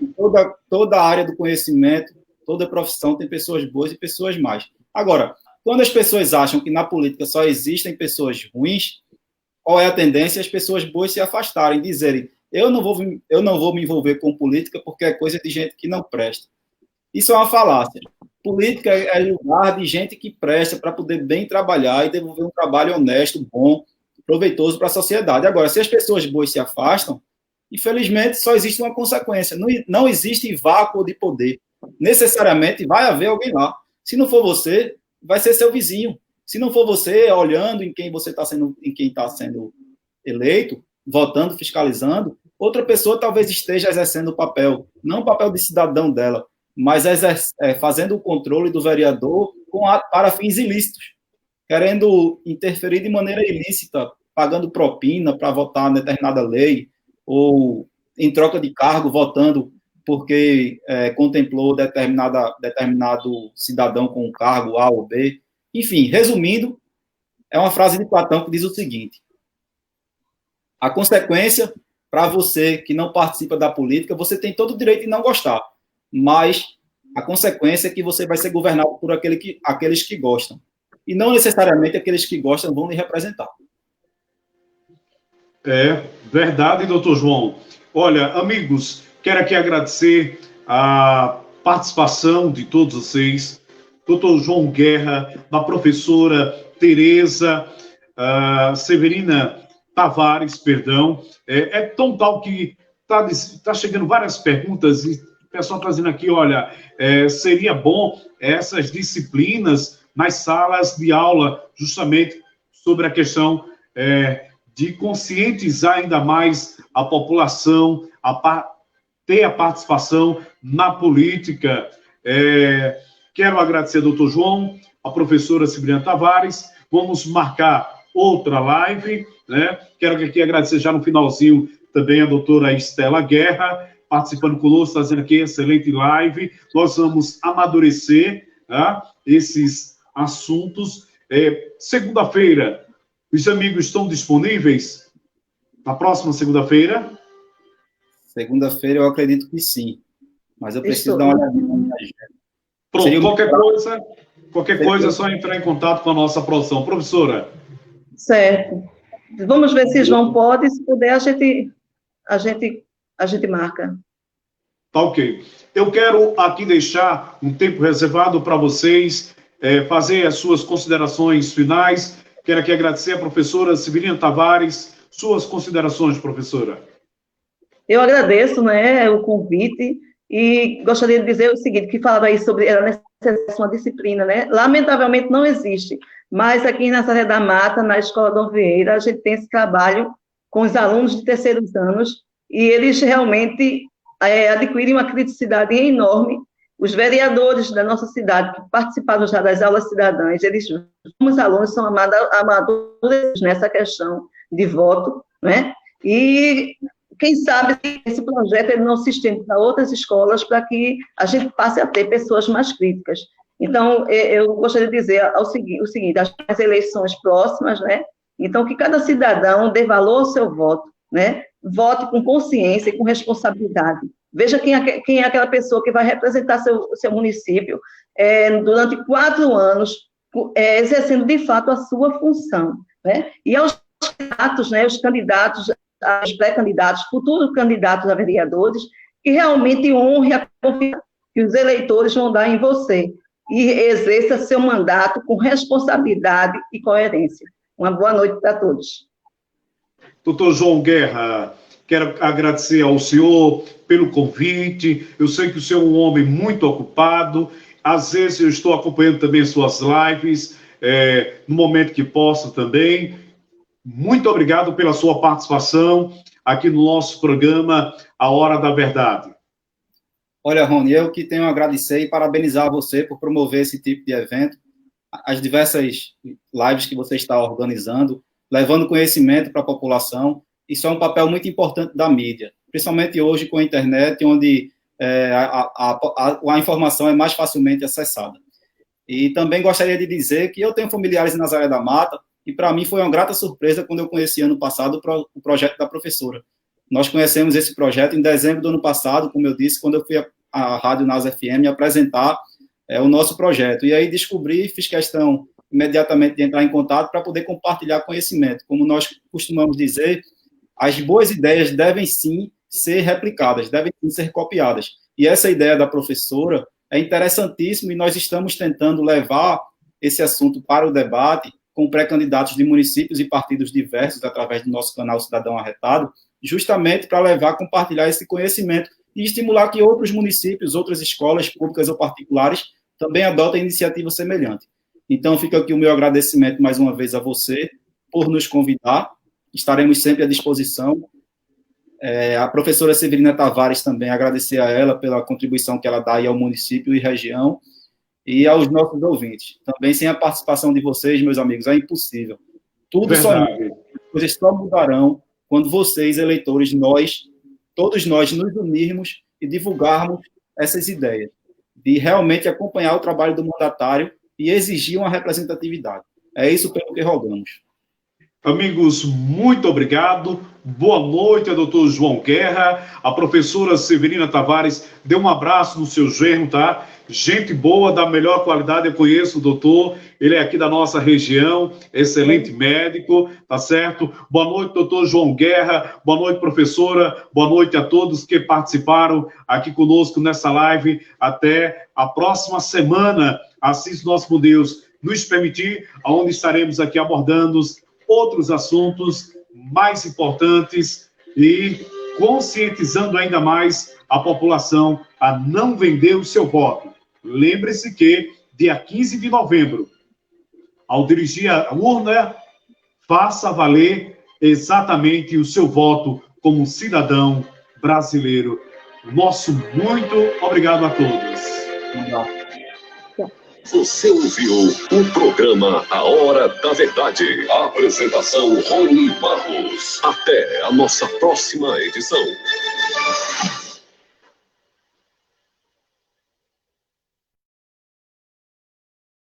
Toda a área do conhecimento, toda profissão tem pessoas boas e pessoas más. Agora, quando as pessoas acham que na política só existem pessoas ruins, qual é a tendência? As pessoas boas se afastarem, dizerem: eu não vou me envolver com política porque é coisa de gente que não presta. Isso é uma falácia. Política é lugar de gente que presta para poder bem trabalhar e desenvolver um trabalho honesto, bom, proveitoso para a sociedade. Agora, se as pessoas boas se afastam, infelizmente só existe uma consequência. Não existe vácuo de poder. Necessariamente vai haver alguém lá. Se não for você, vai ser seu vizinho. Se não for você, olhando em quem você está sendo eleito, votando, fiscalizando, outra pessoa talvez esteja exercendo o papel, não o papel de cidadão dela, mas fazendo o controle do vereador para fins ilícitos, querendo interferir de maneira ilícita, pagando propina para votar em determinada lei, ou em troca de cargo, votando porque contemplou determinado cidadão com um cargo A ou B. Enfim, resumindo, é uma frase de Platão que diz o seguinte: a consequência, para você que não participa da política, você tem todo o direito de não gostar, mas a consequência é que você vai ser governado por aqueles que gostam. E não necessariamente aqueles que gostam vão lhe representar. É verdade, doutor João. Olha, amigos, quero aqui agradecer a participação de todos vocês, doutor João Guerra, da professora Tereza Severina Tavares, perdão. É tão tal que está chegando várias perguntas e o pessoal está dizendo aqui, olha, seria bom essas disciplinas nas salas de aula, justamente sobre a questão de conscientizar ainda mais a população, ter a participação na política. Quero agradecer ao doutor João, a professora Severina Tavares. Vamos marcar outra live, né? Quero aqui agradecer já no finalzinho também a doutora Estela Guerra participando conosco, fazendo aqui excelente live. Nós vamos amadurecer, tá, esses assuntos. Segunda-feira, os amigos estão disponíveis? Na próxima segunda-feira? Segunda-feira eu acredito que sim, mas eu preciso dar uma olhadinha na minha agenda. Pronto, qualquer coisa é só entrar em contato com a nossa produção. Professora? Certo. Vamos ver se João pode, se puder, a gente marca. Tá ok. Eu quero aqui deixar um tempo reservado para vocês fazer as suas considerações finais. Quero aqui agradecer a professora Severina Tavares. Suas considerações, professora. Eu agradeço, né, o convite e gostaria de dizer o seguinte, que falava aí sobre a necessidade de uma disciplina, né? Lamentavelmente não existe, mas aqui em Nazaré da Mata, na Escola Dom Vieira, a gente tem esse trabalho com os alunos de terceiros anos e eles realmente adquirem uma criticidade enorme. Os vereadores da nossa cidade que participaram já das aulas cidadãs, eles, como os alunos, são amadores nessa questão de voto, né? E quem sabe esse projeto ele não se estende para outras escolas para que a gente passe a ter pessoas mais críticas. Então, eu gostaria de dizer o seguinte, as eleições próximas, né? Então, que cada cidadão dê valor ao seu voto, né? Vote com consciência e com responsabilidade. Veja quem é aquela pessoa que vai representar seu município durante 4 anos, exercendo de fato a sua função, né? E aos candidatos, né, os candidatos, os pré-candidatos, futuros candidatos a vereadores, que realmente honre a confiança que os eleitores vão dar em você e exerça seu mandato com responsabilidade e coerência. Uma boa noite para todos. Doutor João Guerra, quero agradecer ao senhor pelo convite. Eu sei que o senhor é um homem muito ocupado. Às vezes eu estou acompanhando também suas lives, no momento que posso também. Muito obrigado pela sua participação aqui no nosso programa A Hora da Verdade. Olha, Rony, eu que tenho a agradecer e parabenizar você por promover esse tipo de evento, as diversas lives que você está organizando, levando conhecimento para a população. Isso é um papel muito importante da mídia, principalmente hoje com a internet, onde a informação é mais facilmente acessada. E também gostaria de dizer que eu tenho familiares em Nazaré da Mata, e para mim foi uma grata surpresa quando eu conheci ano passado o projeto da professora. Nós conhecemos esse projeto em dezembro do ano passado, como eu disse, quando eu fui à Rádio Nas FM apresentar o nosso projeto. E aí descobri, fiz questão imediatamente de entrar em contato para poder compartilhar conhecimento. Como nós costumamos dizer, as boas ideias devem sim ser replicadas, devem sim ser copiadas. E essa ideia da professora é interessantíssima e nós estamos tentando levar esse assunto para o debate com pré-candidatos de municípios e partidos diversos através do nosso canal Cidadão Arretado, justamente para levar, compartilhar esse conhecimento e estimular que outros municípios, outras escolas públicas ou particulares também adotem iniciativa semelhante. Então, fica aqui o meu agradecimento mais uma vez a você por nos convidar. Estaremos sempre à disposição. A professora Severina Tavares também, agradecer a ela pela contribuição que ela dá aí ao município e região e aos nossos ouvintes. Também sem a participação de vocês, meus amigos, é impossível. Tudo só muda, as coisas só mudarão quando vocês, eleitores, todos nós nos unirmos e divulgarmos essas ideias, de realmente acompanhar o trabalho do mandatário e exigir uma representatividade. É isso pelo que rogamos. Amigos, muito obrigado. Boa noite, doutor João Guerra. A professora Severina Tavares, dê um abraço no seu genro, tá? Gente boa, da melhor qualidade. Eu conheço o doutor, ele é aqui da nossa região, excelente médico, tá certo? Boa noite, doutor João Guerra. Boa noite, professora. Boa noite a todos que participaram aqui conosco nessa live. Até a próxima semana, assim se nosso Deus nos permitir, onde estaremos aqui abordando outros assuntos mais importantes e conscientizando ainda mais a população a não vender o seu voto. Lembre-se que, dia 15 de novembro, ao dirigir a urna, faça valer exatamente o seu voto como cidadão brasileiro. Nosso muito obrigado a todos. Você ouviu o programa A Hora da Verdade. A apresentação Rony Barros. Até a nossa próxima edição.